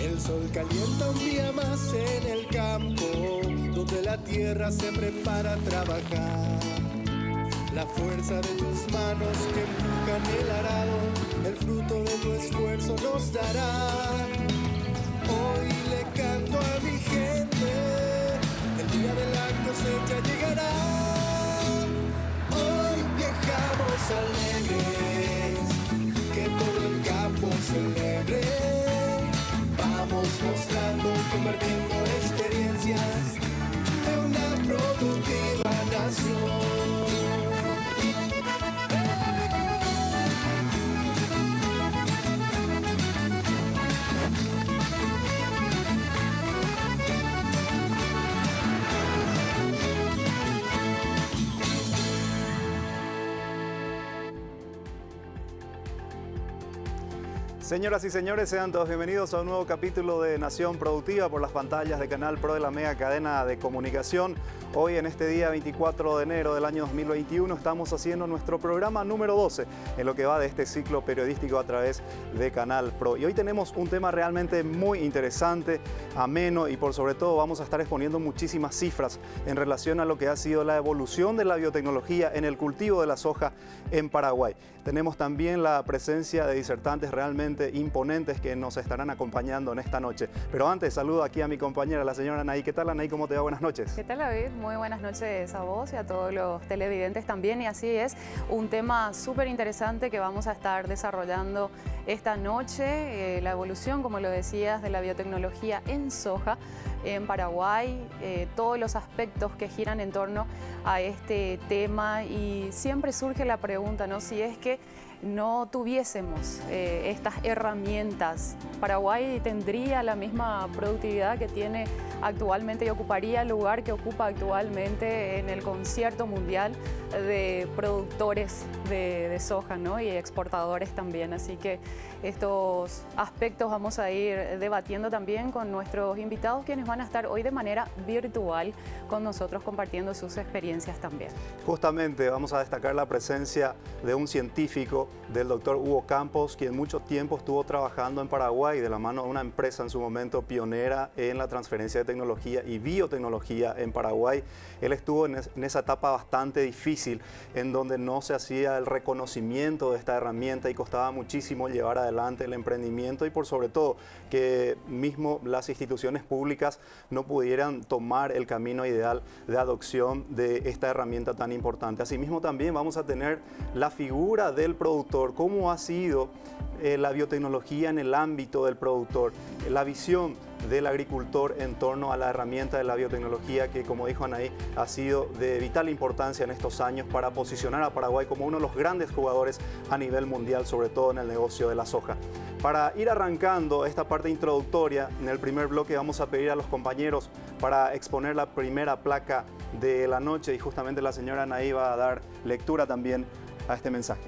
El sol calienta un día más en el campo, donde la tierra se prepara a trabajar. La fuerza de tus manos que empujan el arado, el fruto de tu esfuerzo nos dará. Hoy le canto a mi gente, el día de la cosecha llegará. Hoy viajamos alegres, que todo el campo celebre. Vamos mostrando, compartiendo experiencias de una productiva nación. Señoras y señores, sean todos bienvenidos a un nuevo capítulo de Nación Productiva por las pantallas de Canal Pro de la mega cadena de comunicación. Hoy, en este día 24 de enero del año 2021, estamos haciendo nuestro programa número 12 en lo que va de este ciclo periodístico a través de Canal Pro. Y hoy tenemos un tema realmente muy interesante, ameno, y por sobre todo vamos a estar exponiendo muchísimas cifras en relación a lo que ha sido la evolución de la biotecnología en el cultivo de la soja en Paraguay. Tenemos también la presencia de disertantes realmente imponentes que nos estarán acompañando en esta noche. Pero antes, saludo aquí a mi compañera, la señora Anaí. ¿Qué tal, Anaí? ¿Cómo te va? Buenas noches. ¿Qué tal, David? Muy buenas noches a vos y a todos los televidentes también. Y así es, un tema súper interesante que vamos a estar desarrollando esta noche. La evolución, como lo decías, de la biotecnología en soja en Paraguay, todos los aspectos que giran en torno a este tema, y siempre surge la pregunta, ¿no? Si es que no tuviésemos estas herramientas, ¿Paraguay tendría la misma productividad que tiene actualmente y ocuparía el lugar que ocupa actualmente en el concierto mundial de productores de soja, ¿no? Y exportadores también? Así que estos aspectos vamos a ir debatiendo también con nuestros invitados, quienes van a estar hoy de manera virtual con nosotros compartiendo sus experiencias también. Justamente vamos a destacar la presencia de un científico, del doctor Hugo Campos, quien mucho tiempo estuvo trabajando en Paraguay de la mano de una empresa en su momento pionera en la transferencia de tecnología y biotecnología en Paraguay. Él estuvo en esa etapa bastante difícil, en donde no se hacía el reconocimiento de esta herramienta y costaba muchísimo llevar adelante el emprendimiento, y por sobre todo que mismo las instituciones públicas no pudieran tomar el camino ideal de adopción de esta herramienta tan importante. Asimismo, también vamos a tener la figura del productor, cómo ha sido la biotecnología en el ámbito del productor, la visión del agricultor en torno a la herramienta de la biotecnología, que, como dijo Anaí, ha sido de vital importancia en estos años para posicionar a Paraguay como uno de los grandes jugadores a nivel mundial, sobre todo en el negocio de la soja. Para ir arrancando esta parte introductoria, en el primer bloque vamos a pedir a los compañeros para exponer la primera placa de la noche, y justamente la señora Anaí va a dar lectura también a este mensaje.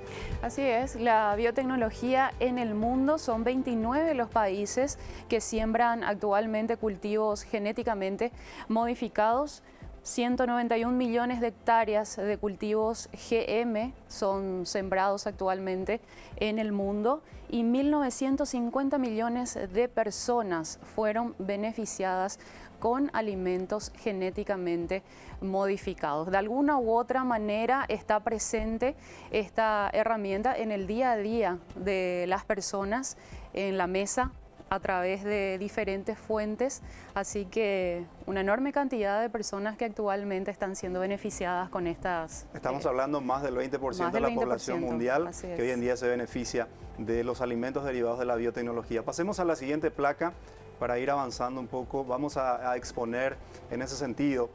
Así es, la biotecnología en el mundo, son 29 los países que siembran actualmente cultivos genéticamente modificados. 191 millones de hectáreas de cultivos GM son sembrados actualmente en el mundo, y 1.950 millones de personas fueron beneficiadas con alimentos genéticamente modificados. De alguna u otra manera está presente esta herramienta en el día a día de las personas, en la mesa, a través de diferentes fuentes, así que una enorme cantidad de personas que actualmente están siendo beneficiadas con estas... Estamos hablando más del 20% de la población mundial que hoy en día se beneficia de los alimentos derivados de la biotecnología. Pasemos a la siguiente placa para ir avanzando un poco. Vamos a exponer en ese sentido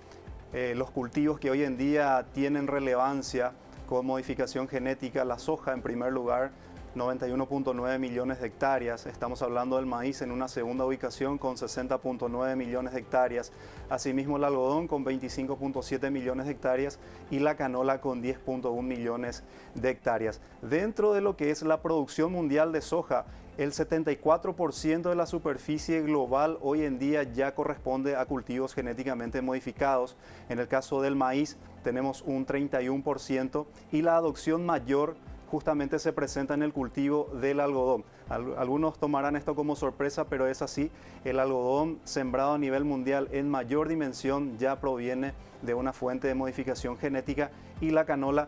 los cultivos que hoy en día tienen relevancia con modificación genética. La soja en primer lugar, 91.9 millones de hectáreas. Estamos hablando del maíz en una segunda ubicación con 60.9 millones de hectáreas. Asimismo, el algodón con 25.7 millones de hectáreas y la canola con 10.1 millones de hectáreas. Dentro de lo que es la producción mundial de soja, el 74% de la superficie global hoy en día ya corresponde a cultivos genéticamente modificados. En el caso del maíz tenemos un 31% y la adopción mayor justamente se presenta en el cultivo del algodón. Algunos tomarán esto como sorpresa, pero es así. El algodón sembrado a nivel mundial en mayor dimensión ya proviene de una fuente de modificación genética, y la canola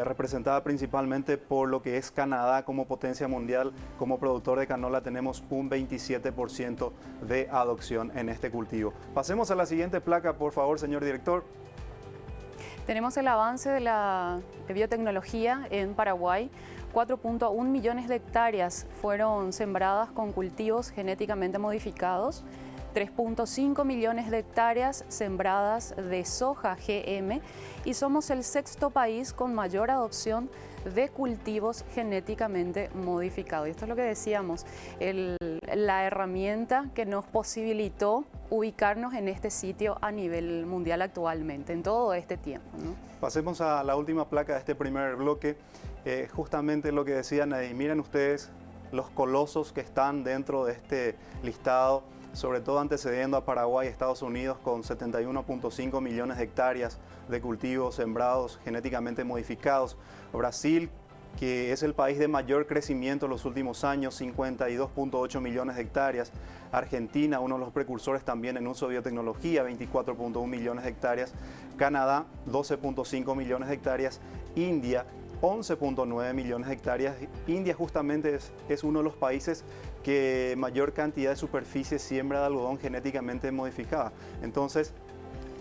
representada principalmente por lo que es Canadá como potencia mundial. Como productor de canola tenemos un 27% de adopción en este cultivo. Pasemos a la siguiente placa, por favor, señor director. Tenemos el avance de la biotecnología en Paraguay. 4.1 millones de hectáreas fueron sembradas con cultivos genéticamente modificados. 3.5 millones de hectáreas sembradas de soja GM, y somos el sexto país con mayor adopción de cultivos genéticamente modificados. Y esto es lo que decíamos, la herramienta que nos posibilitó ubicarnos en este sitio a nivel mundial actualmente, en todo este tiempo, ¿no? Pasemos a la última placa de este primer bloque. Justamente lo que decía Nadine, miren ustedes los colosos que están dentro de este listado, sobre todo antecediendo a Paraguay y Estados Unidos, con 71.5 millones de hectáreas de cultivos sembrados genéticamente modificados. Brasil, que es el país de mayor crecimiento en los últimos años, 52.8 millones de hectáreas. Argentina, uno de los precursores también en uso de biotecnología, 24.1 millones de hectáreas. Canadá, 12.5 millones de hectáreas. India, 11.9 millones de hectáreas. India justamente es uno de los países que mayor cantidad de superficie siembra de algodón genéticamente modificada. Entonces,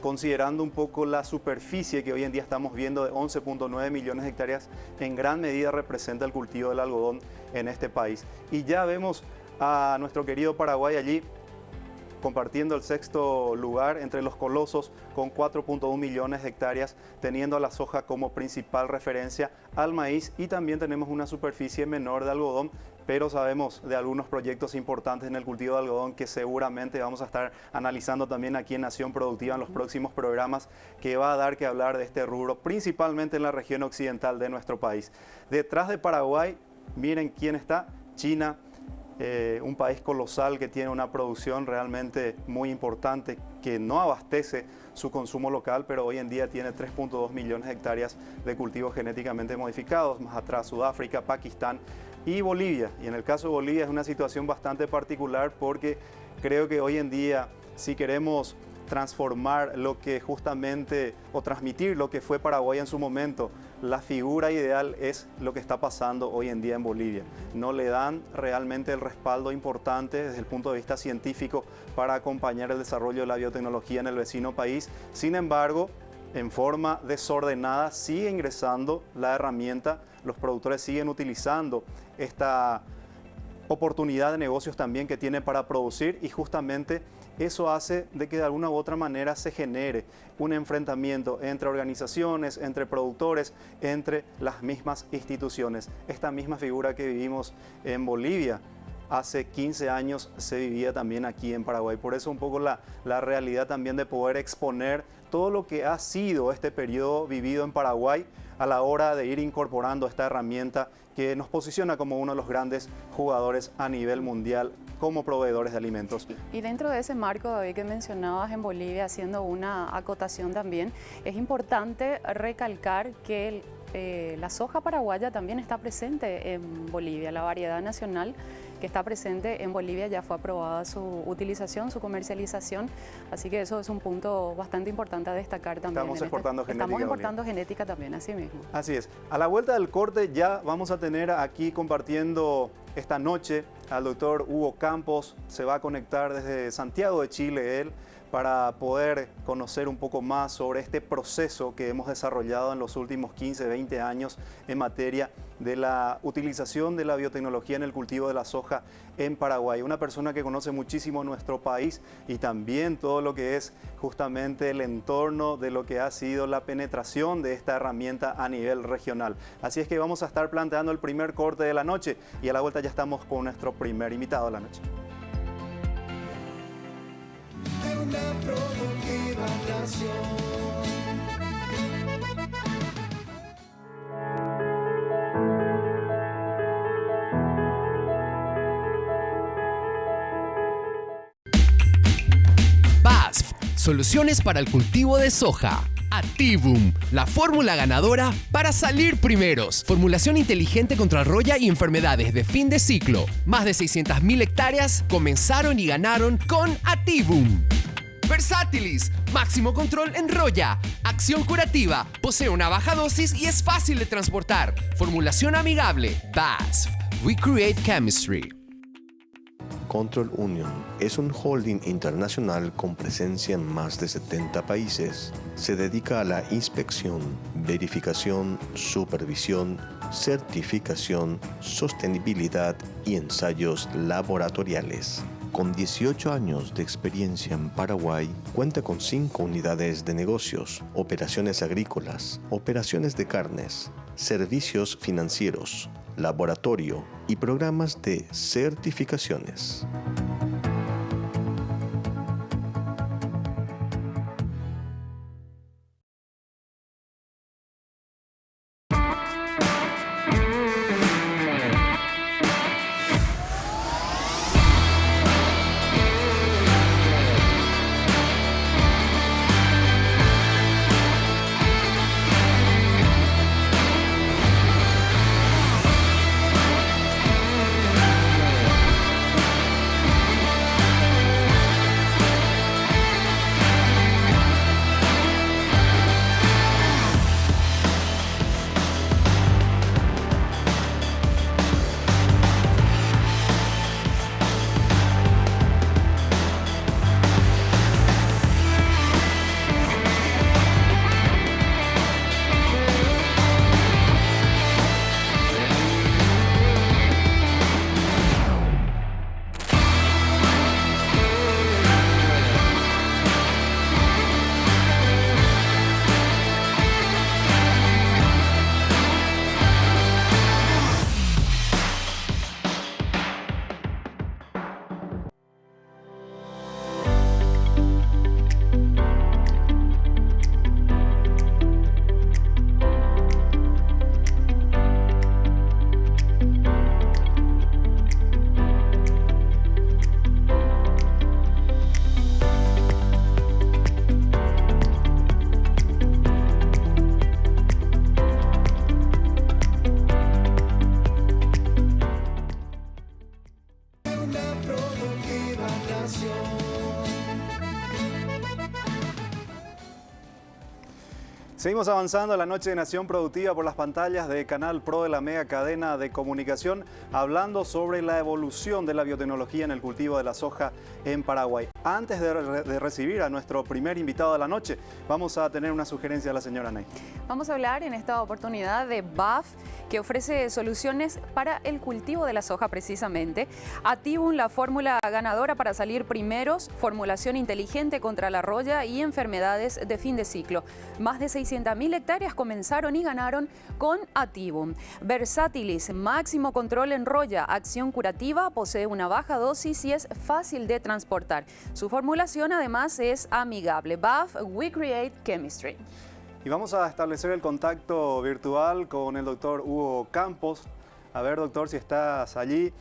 considerando un poco la superficie que hoy en día estamos viendo de 11.9 millones de hectáreas, en gran medida representa el cultivo del algodón en este país. Y ya vemos a nuestro querido Paraguay allí compartiendo el sexto lugar entre los colosos con 4.1 millones de hectáreas, teniendo a la soja como principal referencia, al maíz, y también tenemos una superficie menor de algodón, pero sabemos de algunos proyectos importantes en el cultivo de algodón que seguramente vamos a estar analizando también aquí en Nación Productiva en los próximos programas, que va a dar que hablar de este rubro, principalmente en la región occidental de nuestro país. Detrás de Paraguay, miren quién está: China. Un país colosal que tiene una producción realmente muy importante, que no abastece su consumo local, pero hoy en día tiene 3.2 millones de hectáreas de cultivos genéticamente modificados. Más atrás Sudáfrica, Pakistán y Bolivia. Y en el caso de Bolivia es una situación bastante particular, porque creo que hoy en día, si queremos transformar lo que justamente, o transmitir lo que fue Paraguay en su momento, la figura ideal es lo que está pasando hoy en día en Bolivia. No le dan realmente el respaldo importante desde el punto de vista científico para acompañar el desarrollo de la biotecnología en el vecino país. Sin embargo, en forma desordenada sigue ingresando la herramienta, los productores siguen utilizando esta oportunidad de negocios también que tiene para producir, y justamente eso hace de que de alguna u otra manera se genere un enfrentamiento entre organizaciones, entre productores, entre las mismas instituciones. Esta misma figura que vivimos en Bolivia hace 15 años se vivía también aquí en Paraguay. Por eso un poco la realidad también de poder exponer todo lo que ha sido este periodo vivido en Paraguay a la hora de ir incorporando esta herramienta que nos posiciona como uno de los grandes jugadores a nivel mundial como proveedores de alimentos. Y dentro de ese marco, David, que mencionabas en Bolivia, haciendo una acotación también, es importante recalcar que la soja paraguaya también está presente en Bolivia. La variedad nacional que está presente en Bolivia ya fue aprobada su utilización, su comercialización, así que eso es un punto bastante importante a destacar también. Estamos exportando genética. Estamos importando genética también, así mismo. Así es. A la vuelta del corte ya vamos a tener aquí compartiendo esta noche al doctor Hugo Campos. Se va a conectar desde Santiago de Chile él, para poder conocer un poco más sobre este proceso que hemos desarrollado en los últimos 15, 20 años en materia de la utilización de la biotecnología en el cultivo de la soja en Paraguay. Una persona que conoce muchísimo nuestro país y también todo lo que es justamente el entorno de lo que ha sido la penetración de esta herramienta a nivel regional. Así es que vamos a estar planteando el primer corte de la noche y a la vuelta ya estamos con nuestro primer invitado de la noche. Una productiva nación. Soluciones para el cultivo de soja. Activum, la fórmula ganadora para salir primeros. Formulación inteligente contra roya y enfermedades de fin de ciclo. Más de 600.000 hectáreas comenzaron y ganaron con Activum. Versatilis, máximo control en roya. Acción curativa, posee una baja dosis y es fácil de transportar. Formulación amigable. BASF. We create chemistry. Control Union es un holding internacional con presencia en más de 70 países. Se dedica a la inspección, verificación, supervisión, certificación, sostenibilidad y ensayos laboratoriales. Con 18 años de experiencia en Paraguay, cuenta con 5 unidades de negocios, operaciones agrícolas, operaciones de carnes, servicios financieros, laboratorio y programas de certificaciones. Seguimos avanzando en la noche de Nación Productiva por las pantallas de Canal Pro de la mega cadena de comunicación, hablando sobre la evolución de la biotecnología en el cultivo de la soja en Paraguay. Antes de recibir a nuestro primer invitado de la noche, vamos a tener una sugerencia de la señora Ney. Vamos a hablar en esta oportunidad de BASF, que ofrece soluciones para el cultivo de la soja precisamente. Activum, la fórmula ganadora para salir primeros, formulación inteligente contra la roya y enfermedades de fin de ciclo. Más de 600.000 hectáreas comenzaron y ganaron con Activum. Versatilis, máximo control en roya, acción curativa, posee una baja dosis y es fácil de transportar. Su formulación además es amigable. BASF, We Create Chemistry. Y vamos a establecer el contacto virtual con el doctor Hugo Campos. A ver, doctor, si estás allí.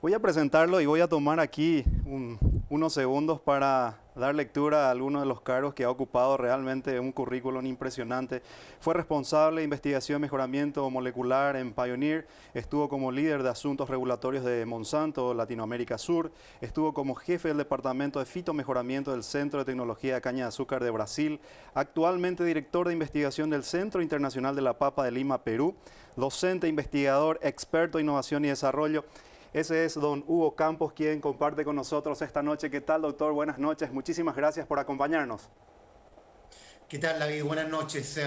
Voy a presentarlo y voy a tomar aquí unos segundos para dar lectura a algunos de los cargos que ha ocupado. Realmente un currículum impresionante. Fue responsable de investigación y mejoramiento molecular en Pioneer. Estuvo como líder de asuntos regulatorios de Monsanto, Latinoamérica Sur. Estuvo como jefe del departamento de fitomejoramiento del Centro de Tecnología de Caña de Azúcar de Brasil. Actualmente director de investigación del Centro Internacional de la Papa de Lima, Perú. Docente, investigador, experto en innovación y desarrollo. Ese es don Hugo Campos, quien comparte con nosotros esta noche. ¿Qué tal, doctor? Buenas noches. Muchísimas gracias por acompañarnos. ¿Qué tal, David? Buenas noches.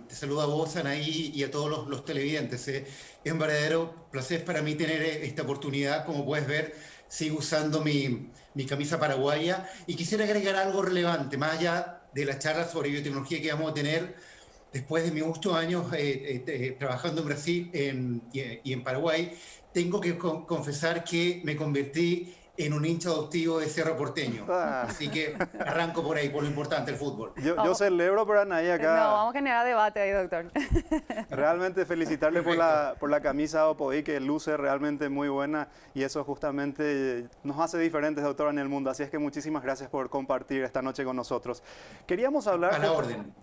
Te saludo a vos, Anaí, y a todos los televidentes. Es un verdadero placer para mí tener esta oportunidad. Como puedes ver, sigo usando mi camisa paraguaya. Y quisiera agregar algo relevante, más allá de la charla sobre biotecnología que vamos a tener después de mis 8 años trabajando en Brasil y en Paraguay. Tengo que confesar que me convertí en un hincha adoptivo de Cerro Porteño. Así que arranco por ahí, por lo importante, el fútbol. Yo celebro, pero Anaí acá... No, vamos a generar debate ahí, doctor. Realmente felicitarle por la camisa Opoí, que luce realmente muy buena, y eso justamente nos hace diferentes, doctor, en el mundo. Así es que muchísimas gracias por compartir esta noche con nosotros. Queríamos hablar... A la orden.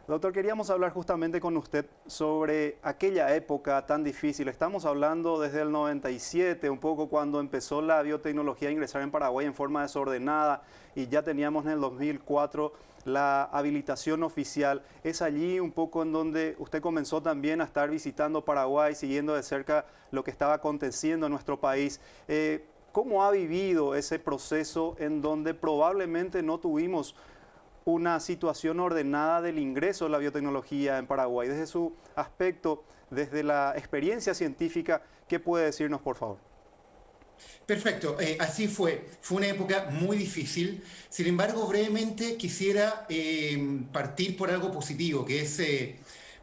Doctor, queríamos hablar justamente con usted sobre aquella época tan difícil. Estamos hablando desde el 97, un poco cuando empezó la biotecnología a ingresar en Paraguay en forma desordenada, y ya teníamos en el 2004 la habilitación oficial. Es allí un poco en donde usted comenzó también a estar visitando Paraguay, siguiendo de cerca lo que estaba aconteciendo en nuestro país. ¿Cómo ha vivido ese proceso en donde probablemente no tuvimos una situación ordenada del ingreso de la biotecnología en Paraguay? Desde su aspecto, desde la experiencia científica, ¿qué puede decirnos, por favor? Perfecto, así fue. Fue una época muy difícil. Sin embargo, brevemente quisiera partir por algo positivo, que es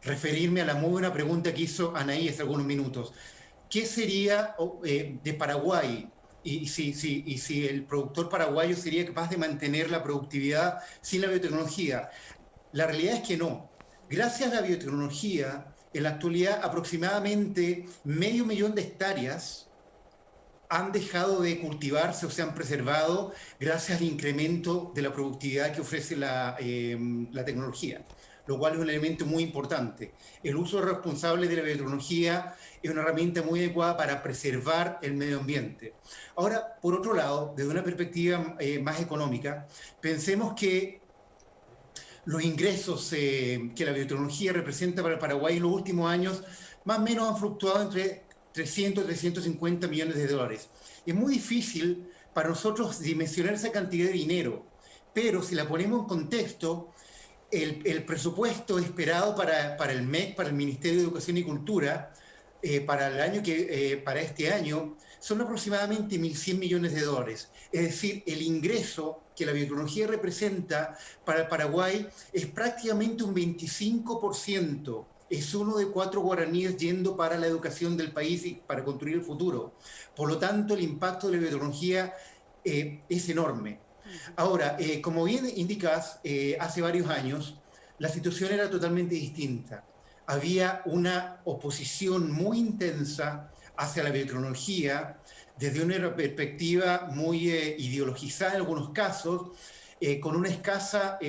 referirme a la muy buena pregunta que hizo Anaí hace algunos minutos. ¿Qué sería de Paraguay? Y si el productor paraguayo sería capaz de mantener la productividad sin la biotecnología. La realidad es que no. Gracias a la biotecnología, en la actualidad aproximadamente 500.000 de hectáreas han dejado de cultivarse o se han preservado gracias al incremento de la productividad que ofrece la tecnología, lo cual es un elemento muy importante. El uso responsable de la biotecnología es una herramienta muy adecuada para preservar el medio ambiente. Ahora, por otro lado, desde una perspectiva más económica, pensemos que los ingresos que la biotecnología representa para el Paraguay en los últimos años más o menos han fluctuado entre 300 y 350 millones de dólares. Es muy difícil para nosotros dimensionar esa cantidad de dinero, pero si la ponemos en contexto, el presupuesto esperado para el MEC, para el Ministerio de Educación y Cultura, para este año, son aproximadamente 1.100 millones de dólares. Es decir, el ingreso que la biotecnología representa para el Paraguay es prácticamente un 25%. Es 1 de 4 guaraníes yendo para la educación del país y para construir el futuro. Por lo tanto, el impacto de la biotecnología es enorme. Ahora, como bien indicas, hace varios años la situación era totalmente distinta. Había una oposición muy intensa hacia la biotecnología desde una perspectiva muy ideologizada en algunos casos, con una escasa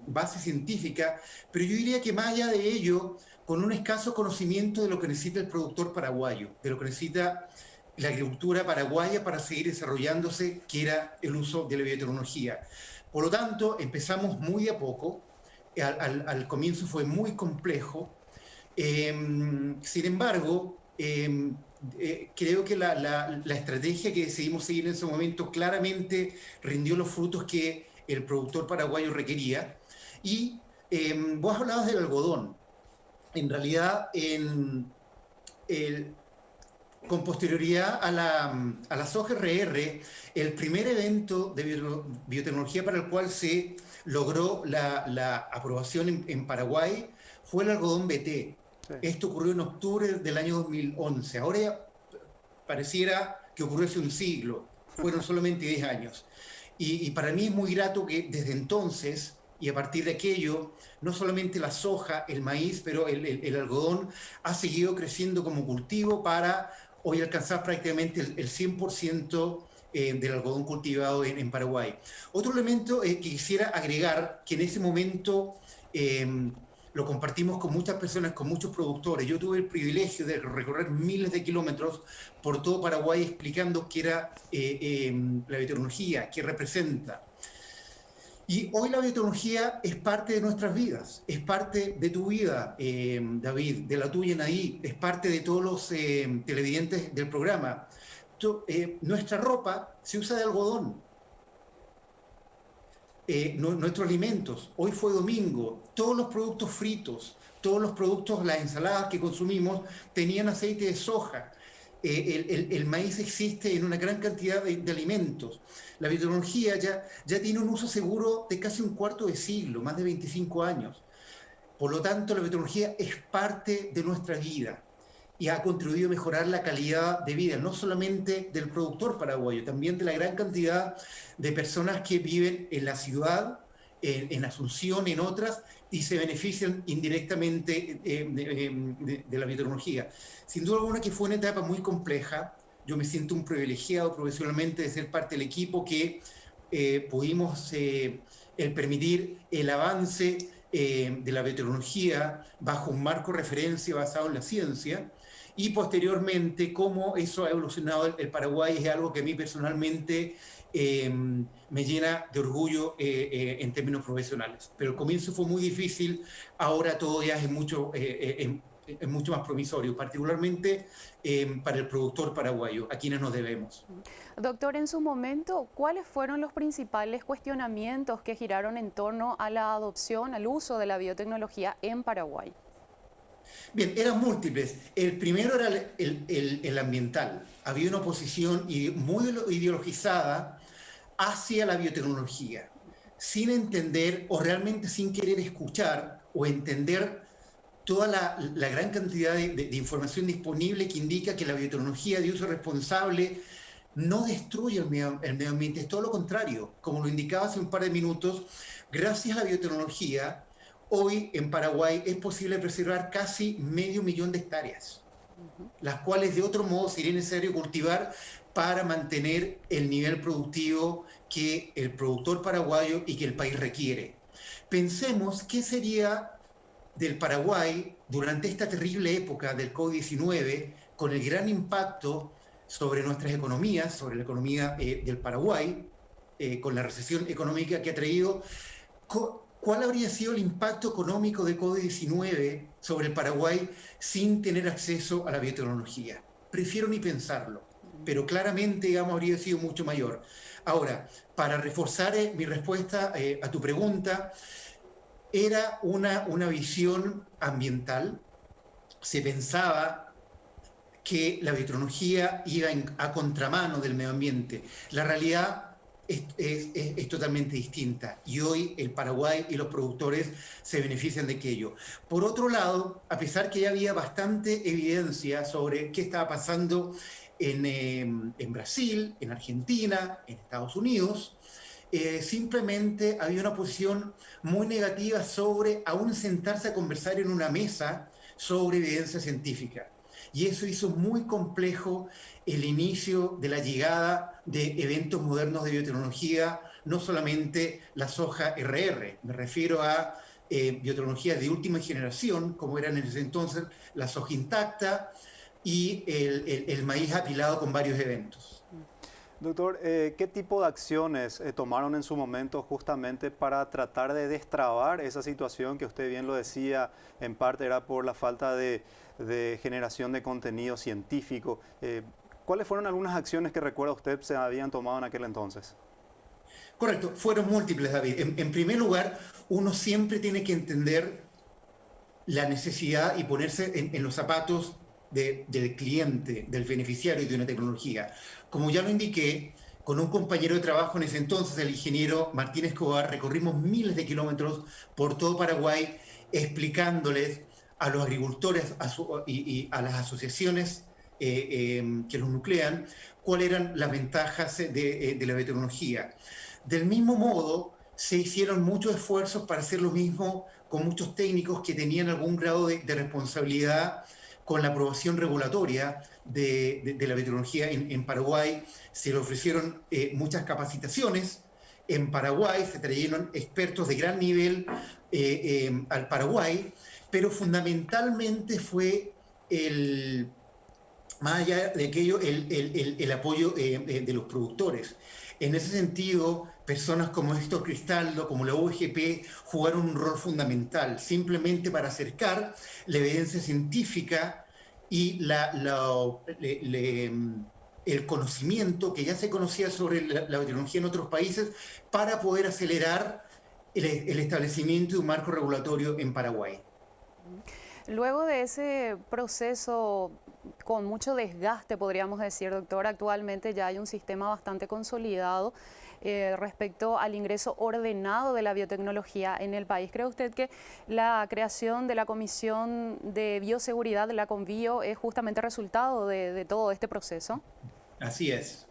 base científica, pero yo diría que más allá de ello, con un escaso conocimiento de lo que necesita el productor paraguayo, de lo que necesita la agricultura paraguaya para seguir desarrollándose, que era el uso de la biotecnología. Por lo tanto, empezamos muy de a poco. Al comienzo fue muy complejo. Sin embargo, creo que la estrategia que decidimos seguir en ese momento claramente rindió los frutos que el productor paraguayo requería. Y vos hablabas del algodón. En realidad, con posterioridad a la soja RR, el primer evento de biotecnología para el cual se logró la aprobación en Paraguay fue el algodón BT. Sí. Esto ocurrió en octubre del año 2011. Ahora ya pareciera que ocurrió hace un siglo. Fueron solamente 10 años. Y para mí es muy grato que desde entonces, y a partir de aquello, no solamente la soja, el maíz, pero el algodón ha seguido creciendo como cultivo para hoy alcanzar prácticamente el 100% del algodón cultivado en Paraguay. Otro elemento que quisiera agregar, que en ese momento lo compartimos con muchas personas, con muchos productores. Yo tuve el privilegio de recorrer miles de kilómetros por todo Paraguay explicando qué era la biotecnología, qué representa. Y hoy la biotecnología es parte de nuestras vidas, es parte de tu vida, David, de la tuya, Naí, es parte de todos los televidentes del programa. Nuestra ropa se usa de algodón. Nuestros alimentos, hoy fue domingo, todos los productos fritos, todos los productos, las ensaladas que consumimos tenían aceite de soja. El maíz existe en una gran cantidad de alimentos. La biotecnología ya tiene un uso seguro de casi un cuarto de siglo, más de 25 años. Por lo tanto, la biotecnología es parte de nuestra vida. y ha contribuido a mejorar la calidad de vida, no solamente del productor paraguayo, también de la gran cantidad de personas que viven en la ciudad, en Asunción, en otras, y se benefician indirectamente de la biotecnología. Sin duda alguna que fue una etapa muy compleja. Yo me siento un privilegiado profesionalmente de ser parte del equipo que pudimos el permitir el avance de la biotecnología bajo un marco de referencia basado en la ciencia, y posteriormente cómo eso ha evolucionado el Paraguay es algo que a mí personalmente me llena de orgullo en términos profesionales. Pero el comienzo fue muy difícil, ahora todo ya es mucho más promisorio, particularmente para el productor paraguayo, a quienes nos debemos. Doctor, en su momento, ¿cuáles fueron los principales cuestionamientos que giraron en torno a la adopción, al uso de la biotecnología en Paraguay? Bien, eran múltiples. El primero era el ambiental. Había una oposición muy ideologizada hacia la biotecnología, sin entender o realmente sin querer escuchar o entender toda la gran cantidad de información disponible que indica que la biotecnología de uso responsable no destruye el medio ambiente, es todo lo contrario. Como lo indicaba hace un par de minutos, gracias a la biotecnología, hoy en Paraguay es posible preservar casi 500.000 de hectáreas, las cuales de otro modo sería necesario cultivar para mantener el nivel productivo que el productor paraguayo y que el país requiere. Pensemos qué sería del Paraguay durante esta terrible época del COVID-19, con el gran impacto sobre nuestras economías, sobre la economía del Paraguay, con la recesión económica que ha traído. ¿Cuál habría sido el impacto económico de COVID-19 sobre el Paraguay sin tener acceso a la biotecnología? Prefiero ni pensarlo, pero claramente, digamos, habría sido mucho mayor. Ahora, para reforzar mi respuesta a tu pregunta, era una visión ambiental. Se pensaba que la biotecnología iba a contramano del medio ambiente. La realidad es totalmente distinta, y hoy el Paraguay y los productores se benefician de aquello. Por otro lado, a pesar que ya había bastante evidencia sobre qué estaba pasando en Brasil, en Argentina, en Estados Unidos, simplemente había una posición muy negativa sobre aún sentarse a conversar en una mesa sobre evidencia científica. Y eso hizo muy complejo el inicio de la llegada de eventos modernos de biotecnología, no solamente la soja RR, me refiero a biotecnología de última generación, como eran en ese entonces la soja intacta y el maíz apilado con varios eventos. Doctor, ¿qué tipo de acciones tomaron en su momento justamente para tratar de destrabar esa situación que usted bien lo decía, en parte era por la falta de generación de contenido científico? ¿Cuáles fueron algunas acciones que recuerda usted se habían tomado en aquel entonces? Correcto, fueron múltiples, David. En primer lugar, uno siempre tiene que entender la necesidad y ponerse en los zapatos del cliente, del beneficiario de una tecnología. Como ya lo indiqué, con un compañero de trabajo en ese entonces, el ingeniero Martín Escobar, recorrimos miles de kilómetros por todo Paraguay explicándoles a los agricultores y a las asociaciones que los nuclean cuáles eran las ventajas de la biotecnología. Del mismo modo, se hicieron muchos esfuerzos para hacer lo mismo con muchos técnicos que tenían algún grado de responsabilidad con la aprobación regulatoria de la biotecnología en Paraguay. Se le ofrecieron muchas capacitaciones. En Paraguay se trajeron expertos de gran nivel al Paraguay, pero fundamentalmente fue más allá de aquello, el apoyo de los productores. En ese sentido, personas como Héctor Cristaldo, como la UGP, jugaron un rol fundamental, simplemente para acercar la evidencia científica y el conocimiento que ya se conocía sobre la biotecnología en otros países, para poder acelerar el establecimiento de un marco regulatorio en Paraguay. Luego de ese proceso con mucho desgaste, podríamos decir, doctor, actualmente ya hay un sistema bastante consolidado. respecto al ingreso ordenado de la biotecnología en el país. ¿Cree usted que la creación de la Comisión de Bioseguridad, la CONBIO, es justamente resultado de todo este proceso? Así es,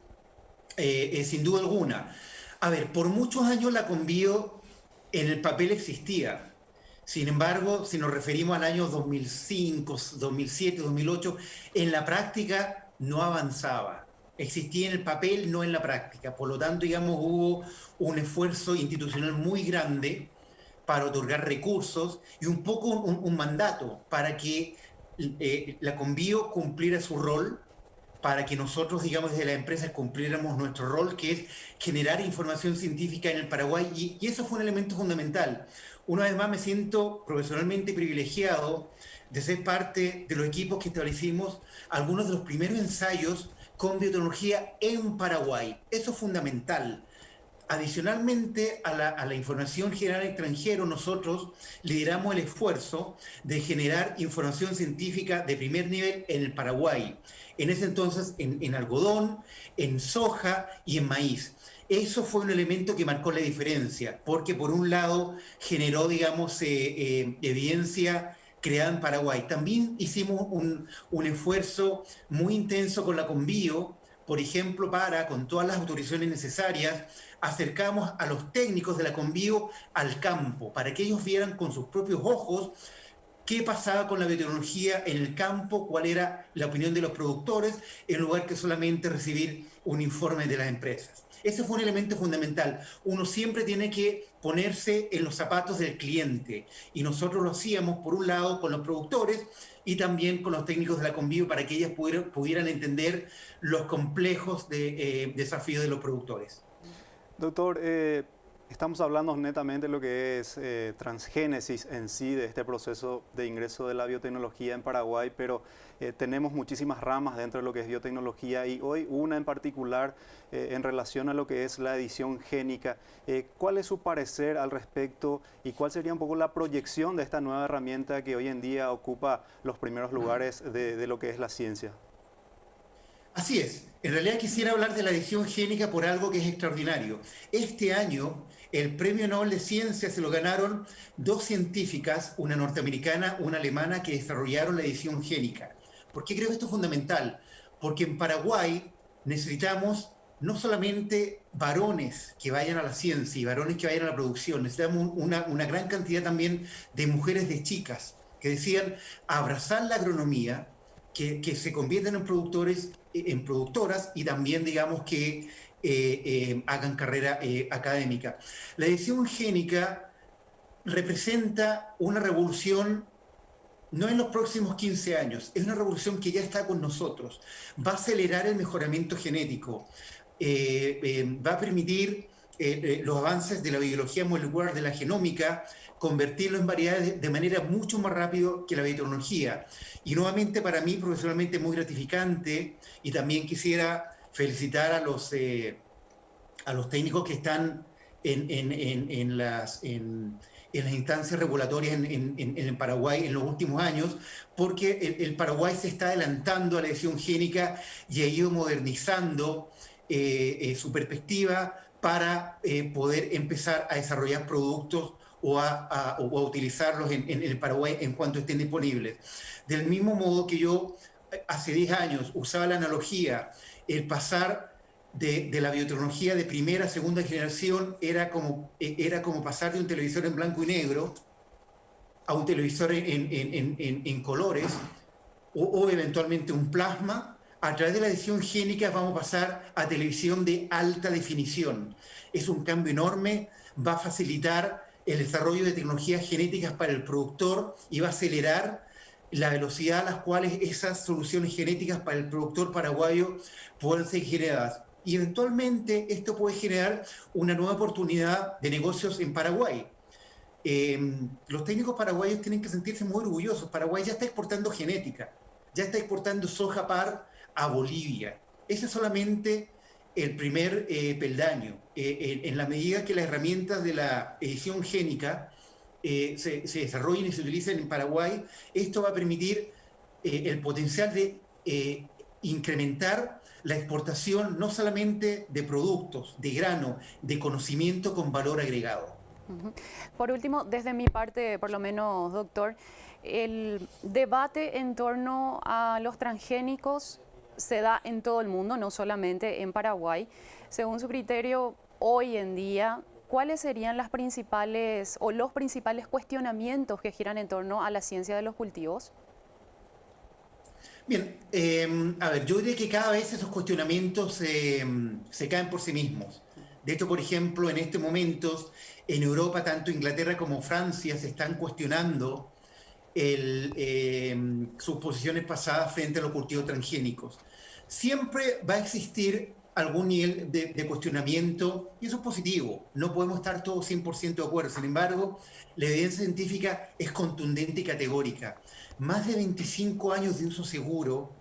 sin duda alguna. A ver, por muchos años la CONBIO en el papel existía. Sin embargo, si nos referimos al año 2005, 2007, 2008, en la práctica no avanzaba. Existía en el papel, no en la práctica. Por lo tanto, digamos, hubo un esfuerzo institucional muy grande para otorgar recursos y un poco un mandato para que la CONBIO cumpliera su rol, para que nosotros, digamos, desde las empresas cumpliéramos nuestro rol, que es generar información científica en el Paraguay, y eso fue un elemento fundamental. Una vez más me siento profesionalmente privilegiado de ser parte de los equipos que establecimos algunos de los primeros ensayos con biotecnología en Paraguay. Eso es fundamental. Adicionalmente a la información general extranjero, nosotros lideramos el esfuerzo de generar información científica de primer nivel en el Paraguay. En ese entonces en algodón, en soja y en maíz. Eso fue un elemento que marcó la diferencia, porque por un lado generó, digamos, evidencia creada en Paraguay. También hicimos un esfuerzo muy intenso con la CONBIO, por ejemplo, con todas las autorizaciones necesarias, acercamos a los técnicos de la CONBIO al campo, para que ellos vieran con sus propios ojos qué pasaba con la biotecnología en el campo, cuál era la opinión de los productores, en lugar que solamente recibir un informe de las empresas. Ese fue un elemento fundamental. Uno siempre tiene que ponerse en los zapatos del cliente, y nosotros lo hacíamos, por un lado, con los productores y también con los técnicos de la CONBIO, para que ellas pudieran entender los complejos desafíos de los productores. Doctor, estamos hablando netamente de lo que es transgénesis en sí, de este proceso de ingreso de la biotecnología en Paraguay, pero tenemos muchísimas ramas dentro de lo que es biotecnología, y hoy una en particular en relación a lo que es la edición génica. ¿Cuál es su parecer al respecto y cuál sería un poco la proyección de esta nueva herramienta que hoy en día ocupa los primeros lugares de lo que es la ciencia? Así es. En realidad quisiera hablar de la edición génica por algo que es extraordinario. Este año el Premio Nobel de Ciencia se lo ganaron dos científicas, una norteamericana, una alemana, que desarrollaron la edición génica. ¿Por qué creo que esto es fundamental? Porque en Paraguay necesitamos no solamente varones que vayan a la ciencia y varones que vayan a la producción, necesitamos una gran cantidad también de mujeres, de chicas, que decían abrazar la agronomía, que se conviertan en productores, en productoras, y también, digamos, que hagan carrera académica. La edición génica representa una revolución no en los próximos 15 años, es una revolución que ya está con nosotros. Va a acelerar el mejoramiento genético, va a permitir los avances de la biología molecular, de la genómica, convertirlo en variedades de manera mucho más rápido que la biotecnología. Y nuevamente, para mí profesionalmente muy gratificante, y también quisiera felicitar a los técnicos que están en las instancias regulatorias en Paraguay en los últimos años, porque el Paraguay se está adelantando a la edición génica y ha ido modernizando su perspectiva para poder empezar a desarrollar productos o a utilizarlos en el Paraguay en cuanto estén disponibles. Del mismo modo que yo hace 10 años usaba la analogía, el pasar de la biotecnología de primera a segunda generación era como pasar de un televisor en blanco y negro a un televisor en colores, o eventualmente un plasma. A través de la edición génica vamos a pasar a televisión de alta definición. Es un cambio enorme, va a facilitar el desarrollo de tecnologías genéticas para el productor y va a acelerar la velocidad a la cual esas soluciones genéticas para el productor paraguayo pueden ser generadas. Y eventualmente esto puede generar una nueva oportunidad de negocios en Paraguay. Los técnicos paraguayos tienen que sentirse muy orgullosos. Paraguay ya está exportando genética, ya está exportando soja par a Bolivia. Ese es solamente el primer peldaño. En la medida que las herramientas de la edición génica se desarrollen y se utilicen en Paraguay, esto va a permitir el potencial de incrementar la exportación no solamente de productos, de grano, de conocimiento con valor agregado. Por último, desde mi parte, por lo menos, doctor, el debate en torno a los transgénicos se da en todo el mundo, no solamente en Paraguay. Según su criterio, hoy en día, ¿cuáles serían las principales o los principales cuestionamientos que giran en torno a la ciencia de los cultivos? Bien, a ver, yo diría que cada vez esos cuestionamientos se caen por sí mismos. De hecho, por ejemplo, en estos momentos, en Europa, tanto Inglaterra como Francia se están cuestionando sus posiciones pasadas frente a los cultivos transgénicos. Siempre va a existir algún nivel de cuestionamiento, y eso es positivo. No podemos estar todos 100% de acuerdo. Sin embargo, la evidencia científica es contundente y categórica. Más de 25 años de uso seguro,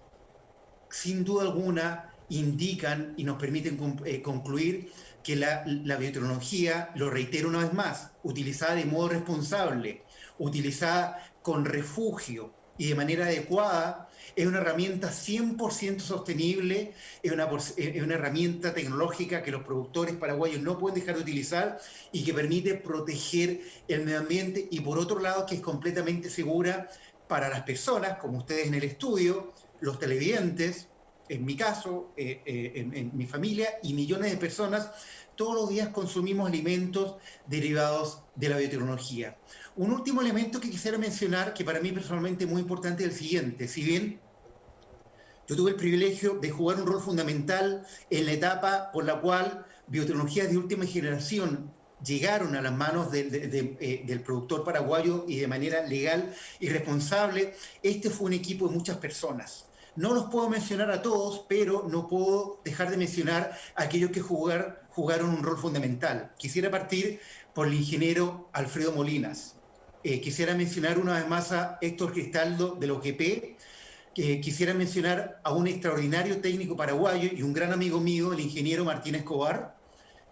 sin duda alguna, indican y nos permiten concluir que la biotecnología, lo reitero una vez más, utilizada de modo responsable, utilizada con refugio y de manera adecuada, es una herramienta 100% sostenible, es una herramienta tecnológica que los productores paraguayos no pueden dejar de utilizar y que permite proteger el medio ambiente, y por otro lado que es completamente segura para las personas, como ustedes en el estudio, los televidentes, en mi caso, en mi familia y millones de personas. Todos los días consumimos alimentos derivados de la biotecnología. Un último elemento que quisiera mencionar, que para mí personalmente es muy importante, es el siguiente. Si bien yo tuve el privilegio de jugar un rol fundamental en la etapa por la cual biotecnologías de última generación llegaron a las manos del productor paraguayo y de manera legal y responsable, este fue un equipo de muchas personas. No los puedo mencionar a todos, pero no puedo dejar de mencionar a aquellos que jugaron un rol fundamental. Quisiera partir por el ingeniero Alfredo Molinas. Quisiera mencionar una vez más a Héctor Cristaldo del OGP. Quisiera mencionar a un extraordinario técnico paraguayo y un gran amigo mío, el ingeniero Martín Escobar.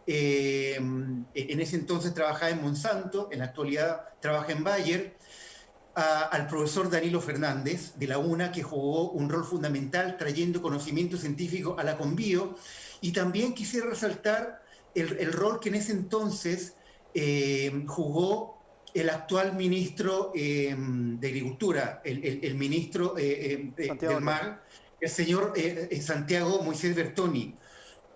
En ese entonces trabajaba en Monsanto, en la actualidad trabaja en Bayer. Al profesor Danilo Fernández de la UNA, que jugó un rol fundamental trayendo conocimiento científico a la Conbio. Y también quisiera resaltar el rol que en ese entonces jugó el actual ministro de Agricultura, el ministro del MAR, el señor Santiago Moisés Bertoni,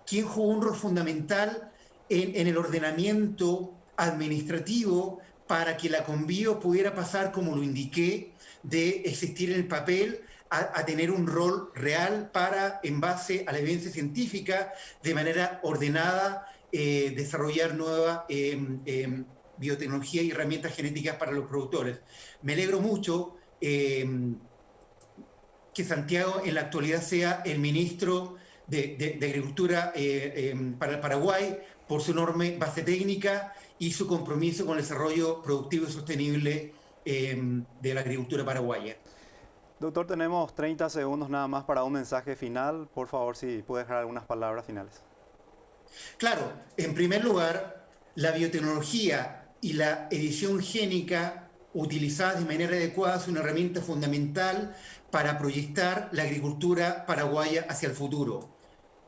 quien jugó un rol fundamental en el ordenamiento administrativo para que la Conbio pudiera pasar, como lo indiqué, de existir en el papel a tener un rol real para, en base a la evidencia científica, de manera ordenada, desarrollar nueva biotecnología y herramientas genéticas para los productores. Me alegro mucho que Santiago en la actualidad sea el ministro de Agricultura para el Paraguay, por su enorme base técnica y su compromiso con el desarrollo productivo y sostenible de la agricultura paraguaya. Doctor, tenemos 30 segundos nada más para un mensaje final. Por favor, si puede dejar algunas palabras finales. Claro, en primer lugar, la biotecnología y la edición génica utilizadas de manera adecuada es una herramienta fundamental para proyectar la agricultura paraguaya hacia el futuro.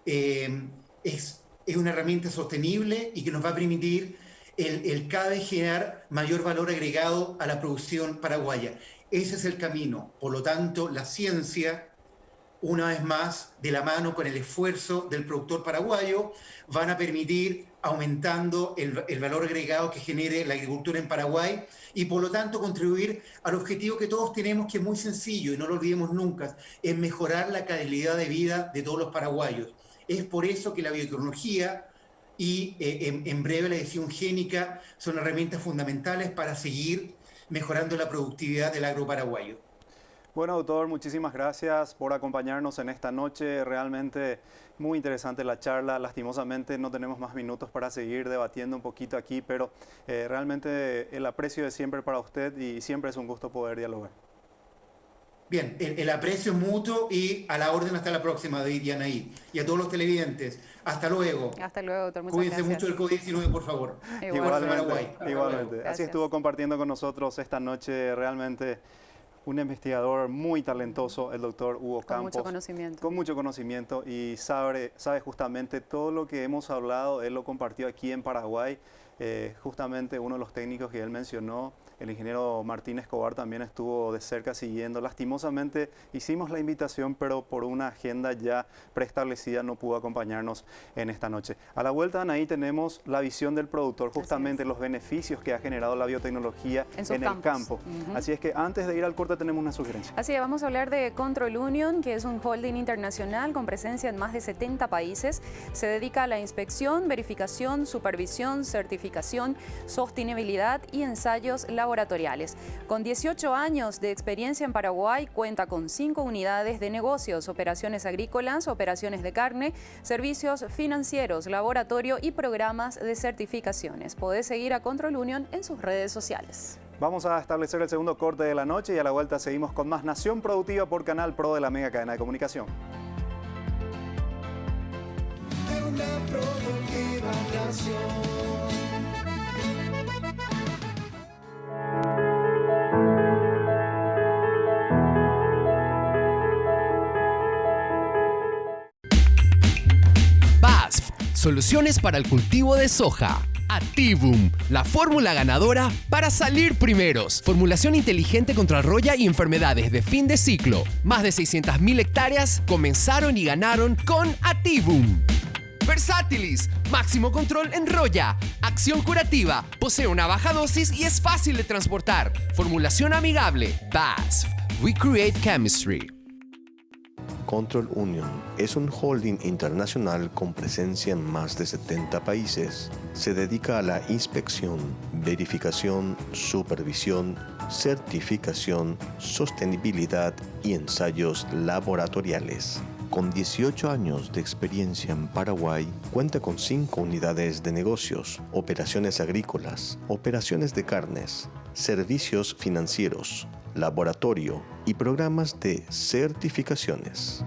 Es una herramienta sostenible y que nos va a permitir el cada vez generar mayor valor agregado a la producción paraguaya. Ese es el camino. Por lo tanto, la ciencia, una vez más, de la mano con el esfuerzo del productor paraguayo, van a permitir aumentando el valor agregado que genere la agricultura en Paraguay y por lo tanto contribuir al objetivo que todos tenemos, que es muy sencillo y no lo olvidemos nunca, es mejorar la calidad de vida de todos los paraguayos. Es por eso que la biotecnología y en breve la edición génica son herramientas fundamentales para seguir mejorando la productividad del agro paraguayo. Bueno, doctor, muchísimas gracias por acompañarnos en esta noche. Realmente muy interesante la charla. Lastimosamente no tenemos más minutos para seguir debatiendo un poquito aquí, pero realmente el aprecio de siempre para usted y siempre es un gusto poder dialogar. Bien, el aprecio es mutuo y a la orden hasta la próxima, David y Anaí. Y a todos los televidentes, hasta luego. Hasta luego, doctor. Muchas Cuídense gracias. mucho del COVID-19, por favor. Igualmente. Gracias. Así estuvo compartiendo con nosotros esta noche realmente un investigador muy talentoso, el doctor Hugo Campos. Con mucho conocimiento. Con mucho conocimiento y sabe justamente todo lo que hemos hablado, él lo compartió aquí en Paraguay. Justamente uno de los técnicos que él mencionó, el ingeniero Martín Escobar, también estuvo de cerca siguiendo. Lastimosamente hicimos la invitación, pero por una agenda ya preestablecida no pudo acompañarnos en esta noche. A la vuelta, Anaí, tenemos la visión del productor, justamente los beneficios que ha generado la biotecnología en el campo. Así es que antes de ir al corte tenemos una sugerencia. Así es, vamos a hablar de Control Union, que es un holding internacional con presencia en más de 70 países. Se dedica a la inspección, verificación, supervisión, certificación, sostenibilidad y ensayos laboratoriales. Con 18 años de experiencia en Paraguay, cuenta con 5 unidades de negocios, operaciones agrícolas, operaciones de carne, servicios financieros, laboratorio y programas de certificaciones. Podés seguir a Control Union en sus redes sociales. Vamos a establecer el segundo corte de la noche y a la vuelta seguimos con más Nación Productiva por Canal Pro de la Mega Cadena de Comunicación. Una productiva nación. BASF, soluciones para el cultivo de soja. Activum, la fórmula ganadora para salir primeros. Formulación inteligente contra roya y enfermedades de fin de ciclo. Más de 600.000 hectáreas comenzaron y ganaron con Activum. Versátilis, máximo control en roya. Acción curativa, posee una baja dosis y es fácil de transportar. Formulación amigable. BASF, we create chemistry. Control Union es un holding internacional con presencia en más de 70 países. Se dedica a la inspección, verificación, supervisión, certificación, sostenibilidad y ensayos laboratoriales. Con 18 años de experiencia en Paraguay, cuenta con 5 unidades de negocios, operaciones agrícolas, operaciones de carnes, servicios financieros, laboratorio y programas de certificaciones.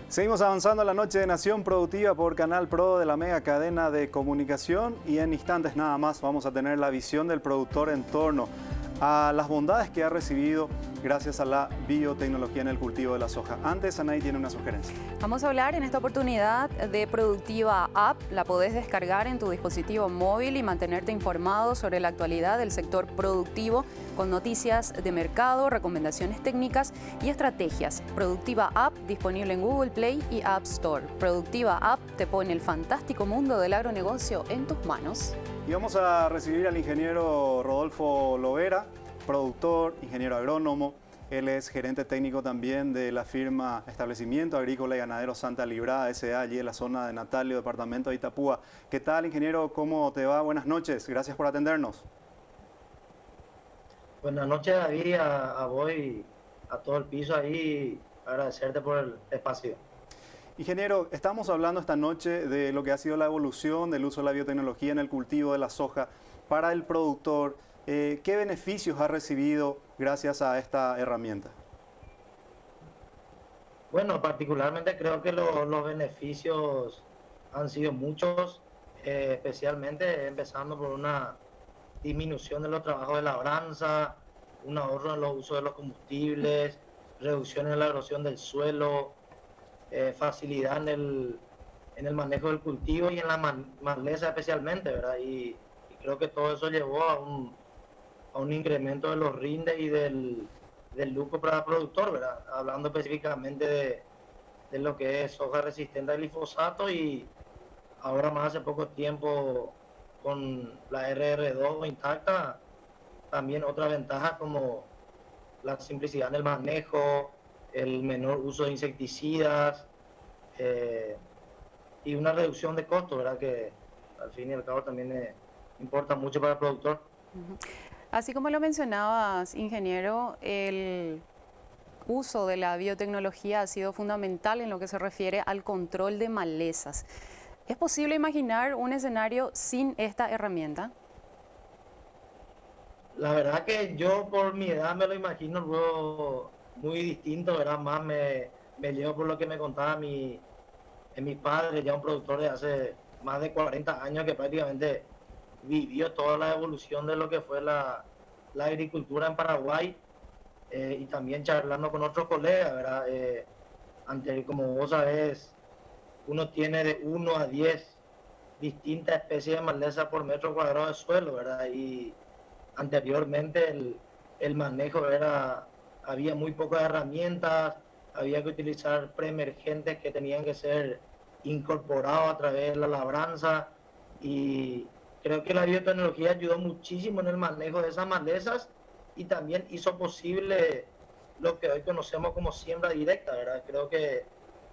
Seguimos avanzando la noche de Nación Productiva por Canal Pro de la Mega Cadena de Comunicación y en instantes nada más vamos a tener la visión del productor en torno a las bondades que ha recibido gracias a la biotecnología en el cultivo de la soja. Antes, Anaí tiene una sugerencia. Vamos a hablar en esta oportunidad de Productiva App. La podés descargar en tu dispositivo móvil y mantenerte informado sobre la actualidad del sector productivo con noticias de mercado, recomendaciones técnicas y estrategias. Productiva App disponible en Google Play y App Store. Productiva App te pone el fantástico mundo del agronegocio en tus manos. Y vamos a recibir al ingeniero Rodolfo Lovera, productor, ingeniero agrónomo, Él es gerente técnico también de la firma Establecimiento Agrícola y Ganadero Santa Librada S.A., allí en la zona de Natalio, departamento de Itapúa. ¿Qué tal, ingeniero? ¿Cómo te va? Buenas noches. Gracias por atendernos. Buenas noches, David, a vos y a todo el piso ahí. Agradecerte por el espacio. Ingeniero, estamos hablando esta noche de lo que ha sido la evolución del uso de la biotecnología en el cultivo de la soja para el productor. ¿Qué beneficios ha recibido gracias a esta herramienta? Bueno, particularmente creo que los beneficios han sido muchos, especialmente empezando por una disminución de los trabajos de labranza, un ahorro en los usos de los combustibles, reducción en la erosión del suelo, facilidad en el manejo del cultivo y en la maleza especialmente, ¿verdad? Y creo que todo eso llevó a un incremento de los rindes y del lucro para el productor, ¿verdad? Hablando específicamente de lo que es soja resistente al glifosato y ahora más hace poco tiempo con la RR2 intacta, también otra ventaja como la simplicidad en el manejo, el menor uso de insecticidas y una reducción de costos, ¿verdad? Que al fin y al cabo también importa mucho para el productor. Así como lo mencionabas, ingeniero, el uso de la biotecnología ha sido fundamental en lo que se refiere al control de malezas. ¿Es posible imaginar un escenario sin esta herramienta? La verdad que yo por mi edad me lo imagino luego muy distinto, ¿verdad? Más me llevo por lo que me contaba mi padre, ya un productor de hace más de 40 años que prácticamente vivió toda la evolución de lo que fue la agricultura en Paraguay y también charlando con otros colegas, ¿verdad? Como vos sabés, uno tiene de 1 a 10 distintas especies de maleza por metro cuadrado de suelo, ¿verdad? Y anteriormente el manejo había muy pocas herramientas, había que utilizar preemergentes que tenían que ser incorporados a través de la labranza y creo que la biotecnología ayudó muchísimo en el manejo de esas malezas y también hizo posible lo que hoy conocemos como siembra directa, ¿verdad? Creo que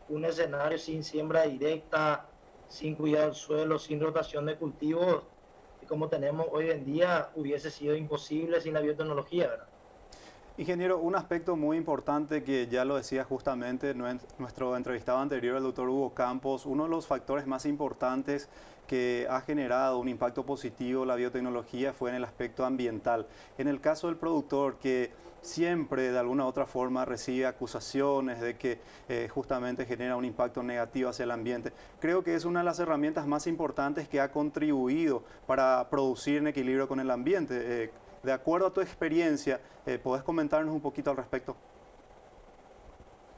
un escenario sin siembra directa, sin cuidado del suelo, sin rotación de cultivos, como tenemos hoy en día, hubiese sido imposible sin la biotecnología, ¿verdad? Ingeniero, un aspecto muy importante que ya lo decía justamente nuestro entrevistado anterior, el doctor Hugo Campos, uno de los factores más importantes que ha generado un impacto positivo la biotecnología fue en el aspecto ambiental. En el caso del productor que siempre de alguna u otra forma recibe acusaciones de que justamente genera un impacto negativo hacia el ambiente, creo que es una de las herramientas más importantes que ha contribuido para producir en equilibrio con el ambiente. De acuerdo a tu experiencia, ¿podés comentarnos un poquito al respecto?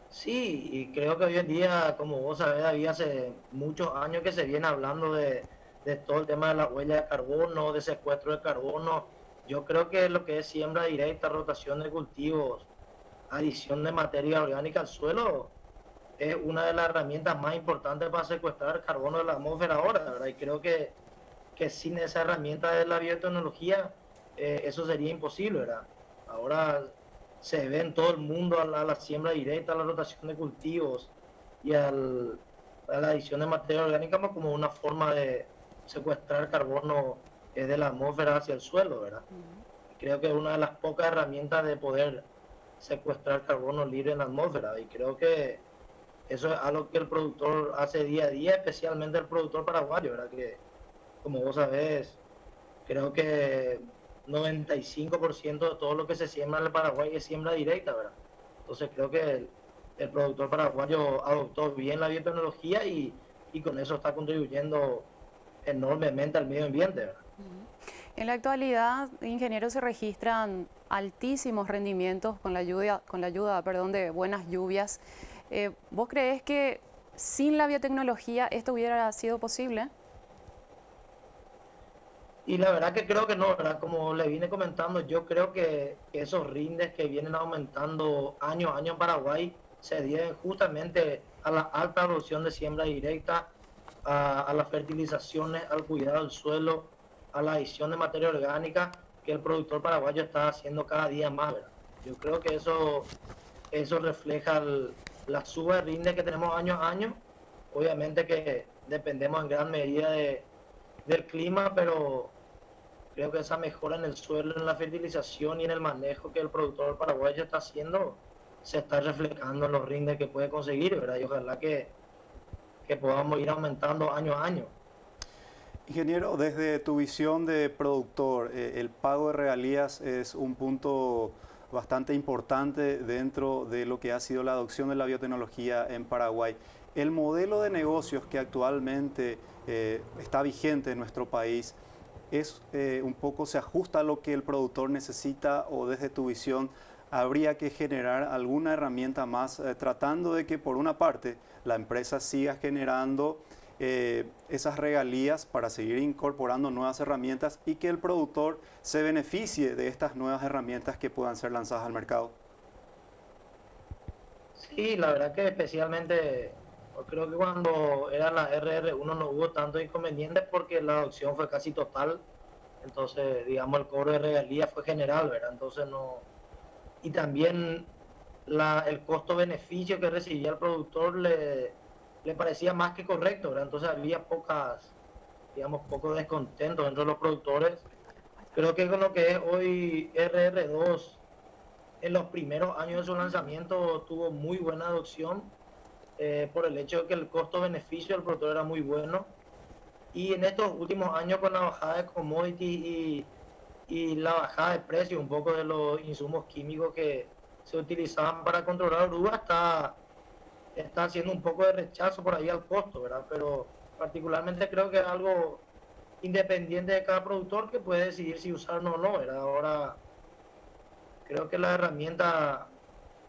Sí, y creo que hoy en día, como vos sabés, había hace muchos años que se viene hablando de todo el tema de la huella de carbono, de secuestro de carbono. Yo creo que lo que es siembra directa, rotación de cultivos, adición de materia orgánica al suelo, es una de las herramientas más importantes para secuestrar carbono de la atmósfera ahora, ¿verdad? Y creo que sin esa herramienta de la biotecnología, eso sería imposible, ¿verdad? Ahora se ve en todo el mundo a la siembra directa, a la rotación de cultivos y a la adición de materia orgánica como una forma de secuestrar carbono de la atmósfera hacia el suelo, ¿verdad? Creo que es una de las pocas herramientas de poder secuestrar carbono libre en la atmósfera y creo que eso es algo que el productor hace día a día, especialmente el productor paraguayo, ¿verdad? Que como vos sabés, creo que 95% de todo lo que se siembra en el Paraguay es siembra directa, ¿verdad? Entonces creo que el productor paraguayo adoptó bien la biotecnología y con eso está contribuyendo enormemente al medio ambiente, ¿verdad? En la actualidad, ingenieros, se registran altísimos rendimientos con la ayuda, de buenas lluvias. ¿Vos creés que sin la biotecnología esto hubiera sido posible? Y la verdad que creo que no, ¿verdad? Como le vine comentando, yo creo que esos rindes que vienen aumentando año a año en Paraguay se deben justamente a la alta producción de siembra directa, a las fertilizaciones, al cuidado del suelo, a la adición de materia orgánica que el productor paraguayo está haciendo cada día más, ¿verdad? Yo creo que eso refleja la suba de rinde que tenemos año a año. Obviamente que dependemos en gran medida del clima, pero creo que esa mejora en el suelo, en la fertilización y en el manejo que el productor paraguayo está haciendo, se está reflejando en los rindes que puede conseguir, ¿verdad? Y ojalá que podamos ir aumentando año a año. Ingeniero, desde tu visión de productor, el pago de regalías es un punto bastante importante dentro de lo que ha sido la adopción de la biotecnología en Paraguay. El modelo de negocios que actualmente está vigente en nuestro país es un poco, se ajusta a lo que el productor necesita, o desde tu visión habría que generar alguna herramienta más tratando de que por una parte la empresa siga generando esas regalías para seguir incorporando nuevas herramientas y que el productor se beneficie de estas nuevas herramientas que puedan ser lanzadas al mercado? Sí, la verdad que especialmente, creo que cuando era la RR1 no hubo tantos inconvenientes porque la adopción fue casi total, entonces digamos el cobro de regalías fue general, ¿verdad? Entonces no... Y también el costo-beneficio que recibía el productor le parecía más que correcto, ¿verdad? Entonces había poco descontento dentro de los productores. Creo que con lo que es hoy RR2, en los primeros años de su lanzamiento tuvo muy buena adopción por el hecho de que el costo-beneficio del productor era muy bueno. Y en estos últimos años, con la bajada de commodity y la bajada de precio un poco de los insumos químicos que se utilizaban para controlar orugas, está haciendo un poco de rechazo por ahí al costo, ¿verdad? Pero particularmente creo que es algo independiente de cada productor que puede decidir si usarlo o no, ¿verdad? Ahora, creo que la herramienta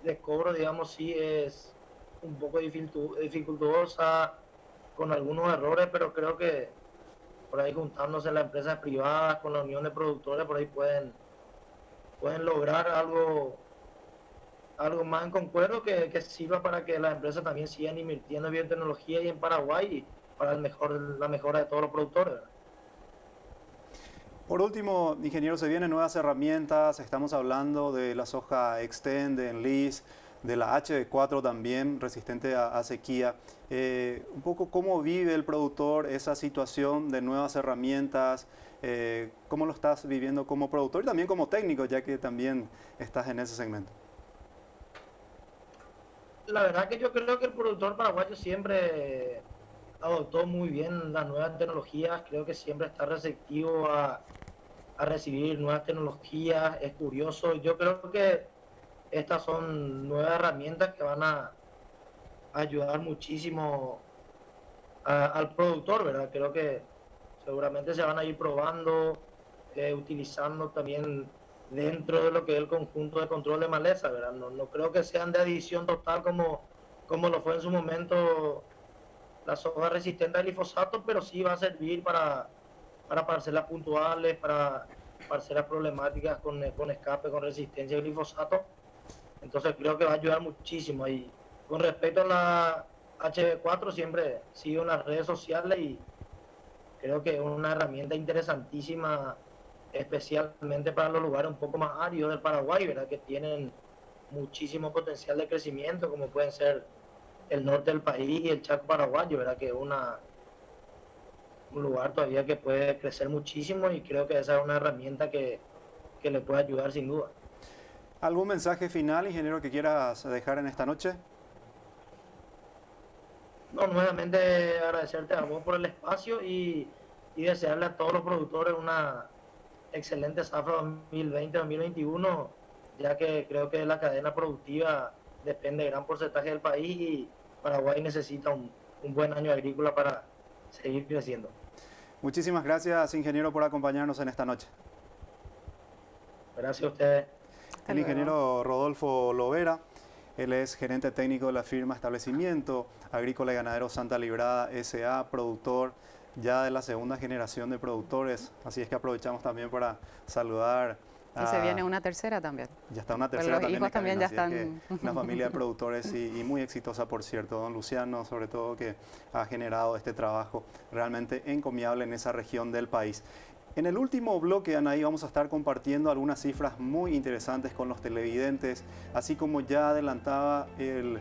de cobro, digamos, sí es un poco dificultosa, con algunos errores, pero creo que por ahí juntándose las empresas privadas con la unión de productores, por ahí pueden lograr algo más en concuerdo que sirva para que las empresas también sigan invirtiendo en biotecnología y en Paraguay para la mejora de todos los productores. Por último, ingeniero, se vienen nuevas herramientas, estamos hablando de la soja Extend, de Enlist, de la HB4 también, resistente a sequía. Un poco cómo vive el productor esa situación de nuevas herramientas, cómo lo estás viviendo como productor y también como técnico, ya que también estás en ese segmento. La verdad que yo creo que el productor paraguayo siempre adoptó muy bien las nuevas tecnologías, creo que siempre está receptivo a recibir nuevas tecnologías, es curioso. Yo creo que estas son nuevas herramientas que van a ayudar muchísimo al productor, ¿verdad? Creo que seguramente se van a ir probando, utilizando también dentro de lo que es el conjunto de control de maleza, ¿verdad? No creo que sean de adición total como lo fue en su momento la soja resistente al glifosato, pero sí va a servir para parcelas puntuales, para parcelas problemáticas con escape, con resistencia al glifosato. Entonces creo que va a ayudar muchísimo. Y con respecto a la HB4, siempre sigo en las redes sociales y creo que es una herramienta interesantísima, especialmente para los lugares un poco más áridos del Paraguay, ¿verdad? Que tienen muchísimo potencial de crecimiento, como pueden ser el norte del país y el Chaco paraguayo, ¿verdad? Que es un lugar todavía que puede crecer muchísimo y creo que esa es una herramienta que le puede ayudar sin duda. ¿Algún mensaje final, ingeniero, que quieras dejar en esta noche? No, nuevamente agradecerte a vos por el espacio y desearle a todos los productores una excelente zafra 2020-2021, ya que creo que la cadena productiva depende de gran porcentaje del país y Paraguay necesita un buen año agrícola para seguir creciendo. Muchísimas gracias, ingeniero, por acompañarnos en esta noche. Gracias a ustedes. El ingeniero Rodolfo Lovera, él es gerente técnico de la firma Establecimiento Agrícola y Ganadero Santa Librada S.A., productor ya de la segunda generación de productores, así es que aprovechamos también para saludar. Y se viene una tercera también. Ya está una tercera también. Los hijos también ya están. Una familia de productores y muy exitosa, por cierto. Don Luciano, sobre todo, que ha generado este trabajo realmente encomiable en esa región del país. En el último bloque, Anaí, vamos a estar compartiendo algunas cifras muy interesantes con los televidentes, así como ya adelantaba el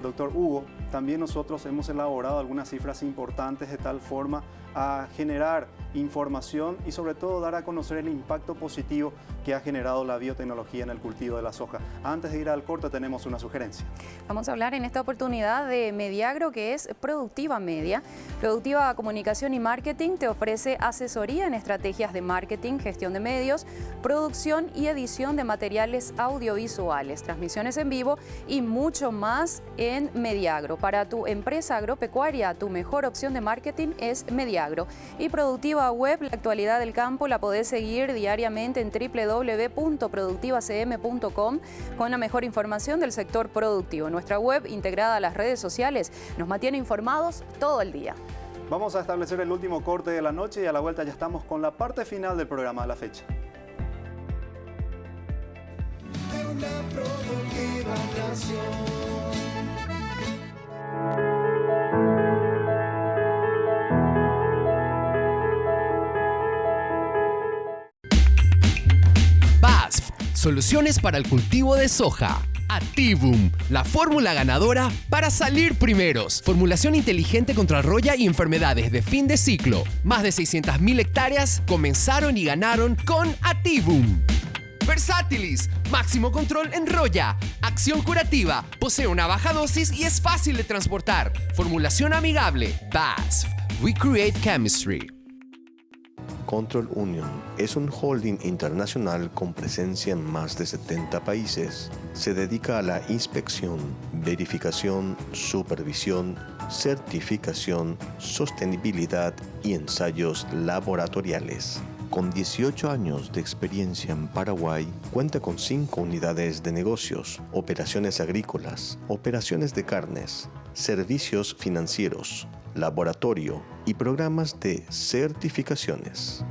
doctor Hugo, también nosotros hemos elaborado algunas cifras importantes de tal forma a generar información y sobre todo dar a conocer el impacto positivo que ha generado la biotecnología en el cultivo de la soja. Antes de ir al corte tenemos una sugerencia. Vamos a hablar en esta oportunidad de Mediagro, que es Productiva Media. Productiva Comunicación y Marketing te ofrece asesoría en estrategias de marketing, gestión de medios, producción y edición de materiales audiovisuales, transmisiones en vivo y mucho más en Mediagro. Para tu empresa agropecuaria, tu mejor opción de marketing es Mediagro. Y Productiva Web, la actualidad del campo, la podés seguir diariamente en www.productivacm.com con la mejor información del sector productivo. Nuestra web, integrada a las redes sociales, nos mantiene informados todo el día. Vamos a establecer el último corte de la noche y a la vuelta ya estamos con la parte final del programa de la fecha. Una productiva nación. BASF, soluciones para el cultivo de soja. Activum, la fórmula ganadora para salir primeros. Formulación inteligente contra roya y enfermedades de fin de ciclo. Más de 600.000 hectáreas comenzaron y ganaron con Activum. Versátilis, máximo control en roya. Acción curativa, posee una baja dosis y es fácil de transportar. Formulación amigable. BASF, we create chemistry. Control Union es un holding internacional con presencia en más de 70 países. Se dedica a la inspección, verificación, supervisión, certificación, sostenibilidad y ensayos laboratoriales. Con 18 años de experiencia en Paraguay, cuenta con 5 unidades de negocios, operaciones agrícolas, operaciones de carnes, servicios financieros, laboratorio y programas de certificaciones.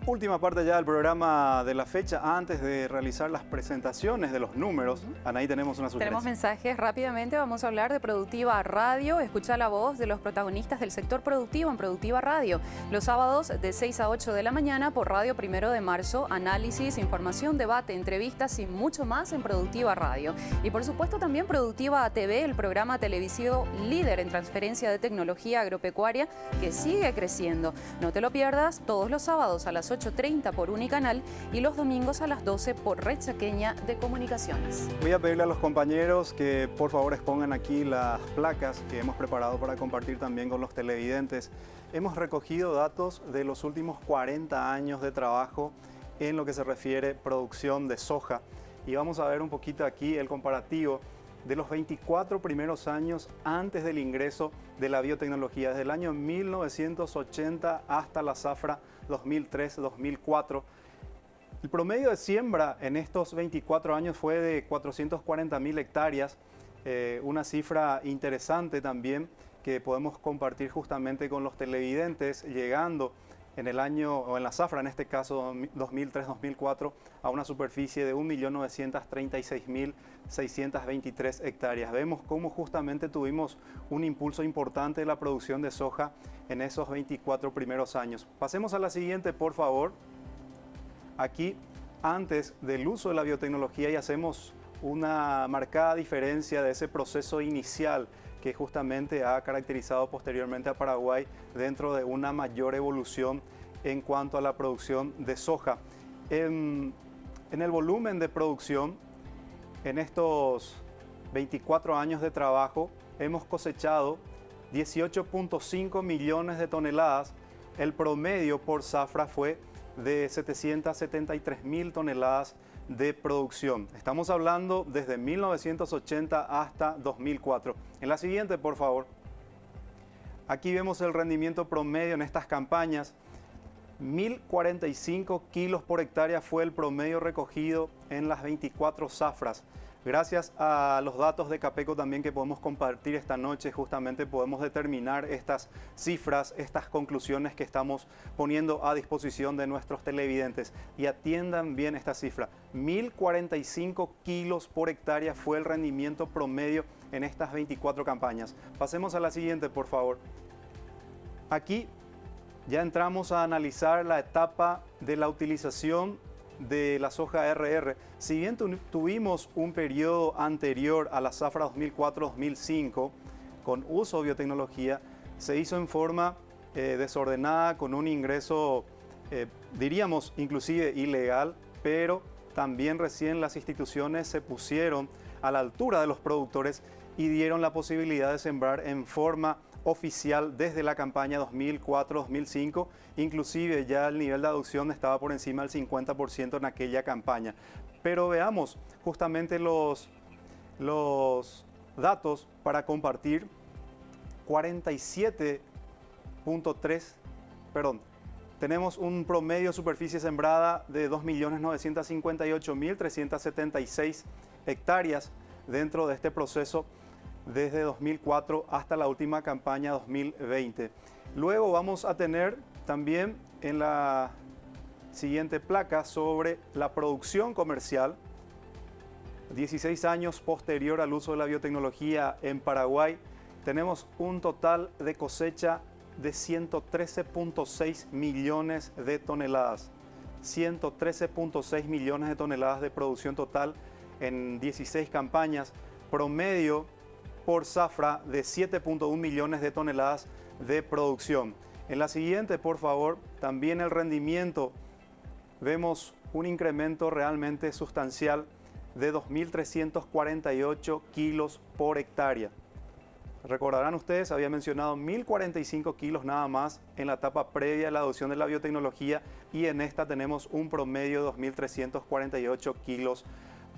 Última parte ya del programa de la fecha. Antes de realizar las presentaciones de los números, Anaí, tenemos una sugerencia. Tenemos mensajes rápidamente. Vamos a hablar de Productiva Radio. Escucha la voz de los protagonistas del sector productivo en Productiva Radio. Los sábados de 6 a 8 de la mañana por Radio 1 de marzo. Análisis, información, debate, entrevistas y mucho más en Productiva Radio. Y por supuesto también Productiva TV, el programa televisivo líder en transferencia de tecnología agropecuaria que sigue creciendo. No te lo pierdas todos los sábados a las 8:30 por Unicanal y los domingos a las 12 por Red Chaqueña de Comunicaciones. Voy a pedirle a los compañeros que por favor expongan aquí las placas que hemos preparado para compartir también con los televidentes. Hemos recogido datos de los últimos 40 años de trabajo en lo que se refiere producción de soja y vamos a ver un poquito aquí el comparativo de los 24 primeros años antes del ingreso de la biotecnología, desde el año 1980 hasta la zafra 2003-2004. El promedio de siembra en estos 24 años fue de 440.000 hectáreas, una cifra interesante también que podemos compartir justamente con los televidentes, llegando en el año, o en la zafra en este caso 2003-2004, a una superficie de 1.936.623 hectáreas. Vemos cómo justamente tuvimos un impulso importante de la producción de soja en esos 24 primeros años. Pasemos a la siguiente, por favor. Aquí, antes del uso de la biotecnología, y hacemos una marcada diferencia de ese proceso inicial que justamente ha caracterizado posteriormente a Paraguay dentro de una mayor evolución en cuanto a la producción de soja. En el volumen de producción, en estos 24 años de trabajo, hemos cosechado 18.5 millones de toneladas. El promedio por zafra fue de 773.000 toneladas de producción. Estamos hablando desde 1980 hasta 2004. En la siguiente, por favor. Aquí vemos el rendimiento promedio en estas campañas. 1.045 kilos por hectárea fue el promedio recogido en las 24 zafras. Gracias a los datos de Capeco también que podemos compartir esta noche, justamente podemos determinar estas cifras, estas conclusiones que estamos poniendo a disposición de nuestros televidentes. Y atiendan bien esta cifra. 1.045 kilos por hectárea fue el rendimiento promedio en estas 24 campañas. Pasemos a la siguiente, por favor. Aquí ya entramos a analizar la etapa de la utilización de la soja RR. Si bien tuvimos un periodo anterior a la zafra 2004-2005 con uso de biotecnología, se hizo en forma desordenada, con un ingreso, diríamos, inclusive ilegal, pero también recién las instituciones se pusieron a la altura de los productores y dieron la posibilidad de sembrar en forma oficial desde la campaña 2004-2005, inclusive ya el nivel de adopción estaba por encima del 50% en aquella campaña. Pero veamos justamente los datos para compartir. 47.3, perdón, tenemos un promedio de superficie sembrada de 2.958.376 hectáreas dentro de este proceso desde 2004 hasta la última campaña 2020. Luego vamos a tener también en la siguiente placa sobre la producción comercial. 16 años posterior al uso de la biotecnología en Paraguay, tenemos un total de cosecha de 113.6 millones de toneladas. 113.6 millones de toneladas de producción total en 16 campañas, promedio por zafra de 7.1 millones de toneladas de producción. En la siguiente, por favor, también el rendimiento, vemos un incremento realmente sustancial de 2.348 kilos por hectárea. Recordarán ustedes, había mencionado 1.045 kilos nada más en la etapa previa a la adopción de la biotecnología, y en esta tenemos un promedio de 2.348 kilos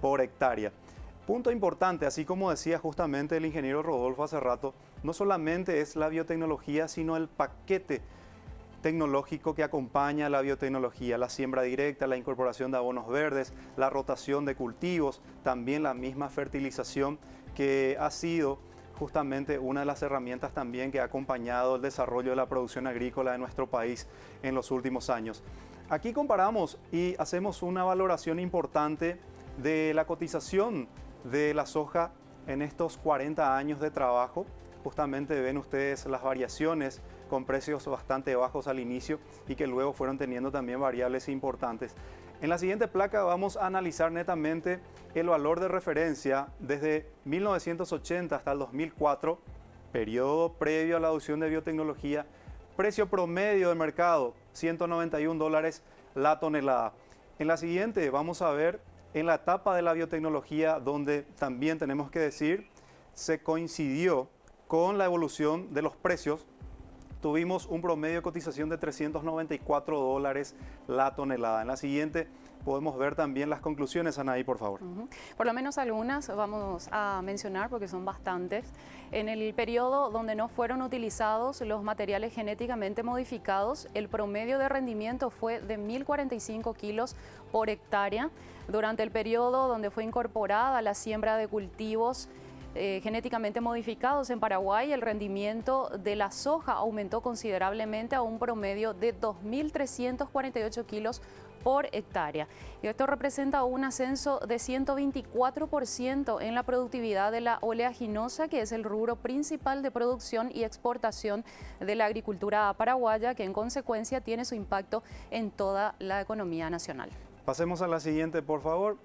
por hectárea. Punto importante, así como decía justamente el ingeniero Rodolfo hace rato, no solamente es la biotecnología, sino el paquete tecnológico que acompaña a la biotecnología, la siembra directa, la incorporación de abonos verdes, la rotación de cultivos, también la misma fertilización, que ha sido justamente una de las herramientas también que ha acompañado el desarrollo de la producción agrícola de nuestro país en los últimos años. Aquí comparamos y hacemos una valoración importante de la cotización de la soja en estos 40 años de trabajo. Justamente ven ustedes las variaciones con precios bastante bajos al inicio y que luego fueron teniendo también variables importantes. En la siguiente placa vamos a analizar netamente el valor de referencia desde 1980 hasta el 2004, periodo previo a la adopción de biotecnología, precio promedio de mercado, $191 la tonelada. En la siguiente vamos a ver en la etapa de la biotecnología, donde también tenemos que decir, se coincidió con la evolución de los precios. Tuvimos un promedio de cotización de $394 la tonelada. En la siguiente podemos ver también las conclusiones, Anaí, por favor. Por lo menos algunas vamos a mencionar porque son bastantes. En el periodo donde no fueron utilizados los materiales genéticamente modificados, el promedio de rendimiento fue de 1.045 kilos por hectárea. Durante el periodo donde fue incorporada la siembra de cultivos genéticamente modificados en Paraguay, el rendimiento de la soja aumentó considerablemente a un promedio de 2.348 kilos por hectárea. Y esto representa un ascenso de 124% en la productividad de la oleaginosa, que es el rubro principal de producción y exportación de la agricultura paraguaya, que en consecuencia tiene su impacto en toda la economía nacional. Pasemos a la siguiente, por favor.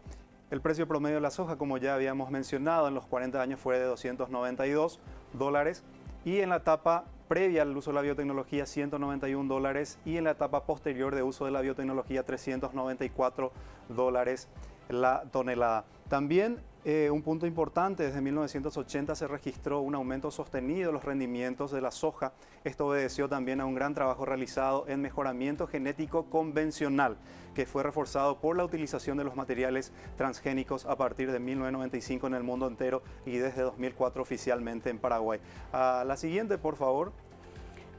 El precio promedio de la soja, como ya habíamos mencionado, en los 40 años fue de $292 y en la etapa previa al uso de la biotecnología $191 y en la etapa posterior de uso de la biotecnología $394 la tonelada. También un punto importante, desde 1980 se registró un aumento sostenido de los rendimientos de la soja. Esto obedeció también a un gran trabajo realizado en mejoramiento genético convencional, que fue reforzado por la utilización de los materiales transgénicos a partir de 1995 en el mundo entero y desde 2004 oficialmente en Paraguay. La siguiente, por favor.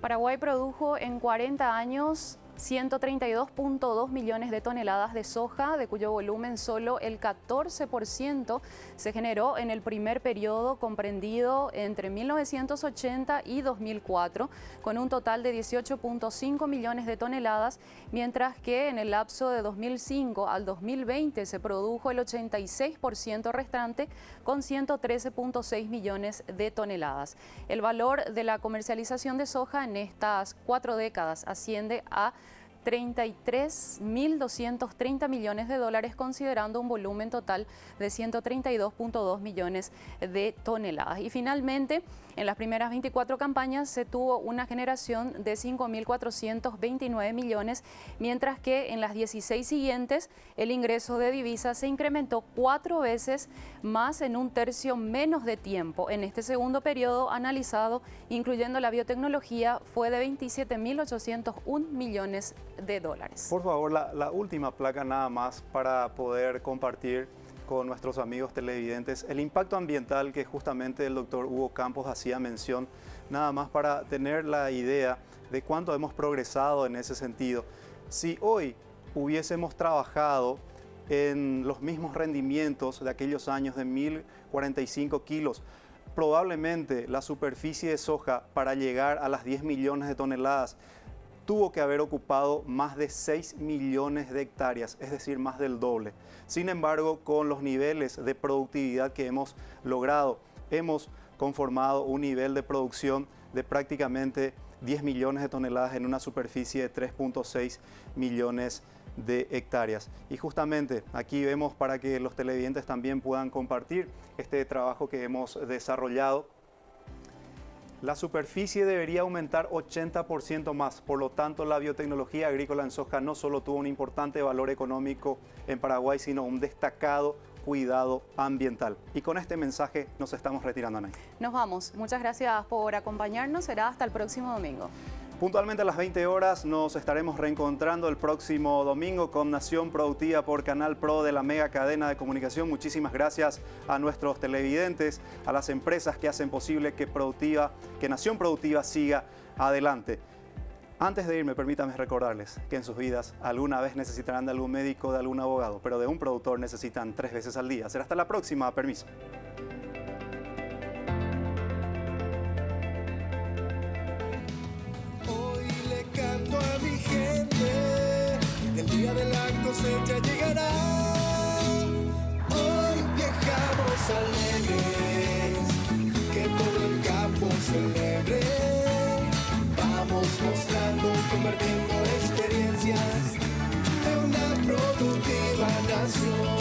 Paraguay produjo en 40 años 132.2 millones de toneladas de soja, de cuyo volumen solo el 14% se generó en el primer periodo comprendido entre 1980 y 2004, con un total de 18.5 millones de toneladas, mientras que en el lapso de 2005 al 2020 se produjo el 86% restante, con 113.6 millones de toneladas. El valor de la comercialización de soja en estas 4 décadas asciende a 33.230 millones de dólares, considerando un volumen total de 132.2 millones de toneladas. Y finalmente, en las primeras 24 campañas se tuvo una generación de 5.429 millones, mientras que en las 16 siguientes el ingreso de divisas se incrementó 4 veces más en un tercio menos de tiempo. En este segundo periodo analizado, incluyendo la biotecnología, fue de 27.801 millones de dólares. Por favor, la última placa nada más para poder compartir con nuestros amigos televidentes el impacto ambiental que justamente el doctor Hugo Campos hacía mención, nada más para tener la idea de cuánto hemos progresado en ese sentido. Si hoy hubiésemos trabajado en los mismos rendimientos de aquellos años de 1.045 kilos, probablemente la superficie de soja para llegar a las 10 millones de toneladas tuvo que haber ocupado más de 6 millones de hectáreas, es decir, más del doble. Sin embargo, con los niveles de productividad que hemos logrado, hemos conformado un nivel de producción de prácticamente 10 millones de toneladas en una superficie de 3.6 millones de hectáreas. Y justamente aquí vemos, para que los televidentes también puedan compartir este trabajo que hemos desarrollado, la superficie debería aumentar 80% más. Por lo tanto, la biotecnología agrícola en soja no solo tuvo un importante valor económico en Paraguay, sino un destacado cuidado ambiental. Y con este mensaje nos estamos retirando, Anaí. Nos vamos. Muchas gracias por acompañarnos. Será hasta el próximo domingo. Puntualmente a las 20 horas nos estaremos reencontrando el próximo domingo con Nación Productiva por Canal Pro de la mega cadena de comunicación. Muchísimas gracias a nuestros televidentes, a las empresas que hacen posible que Nación Productiva siga adelante. Antes de irme, permítanme recordarles que en sus vidas alguna vez necesitarán de algún médico, de algún abogado, pero de un productor necesitan 3 veces al día. Será hasta la próxima. Permiso. Canto a mi gente, el día de la cosecha llegará. Hoy viajamos alegres, que todo el campo celebre. Vamos mostrando, compartiendo experiencias de una productiva nación.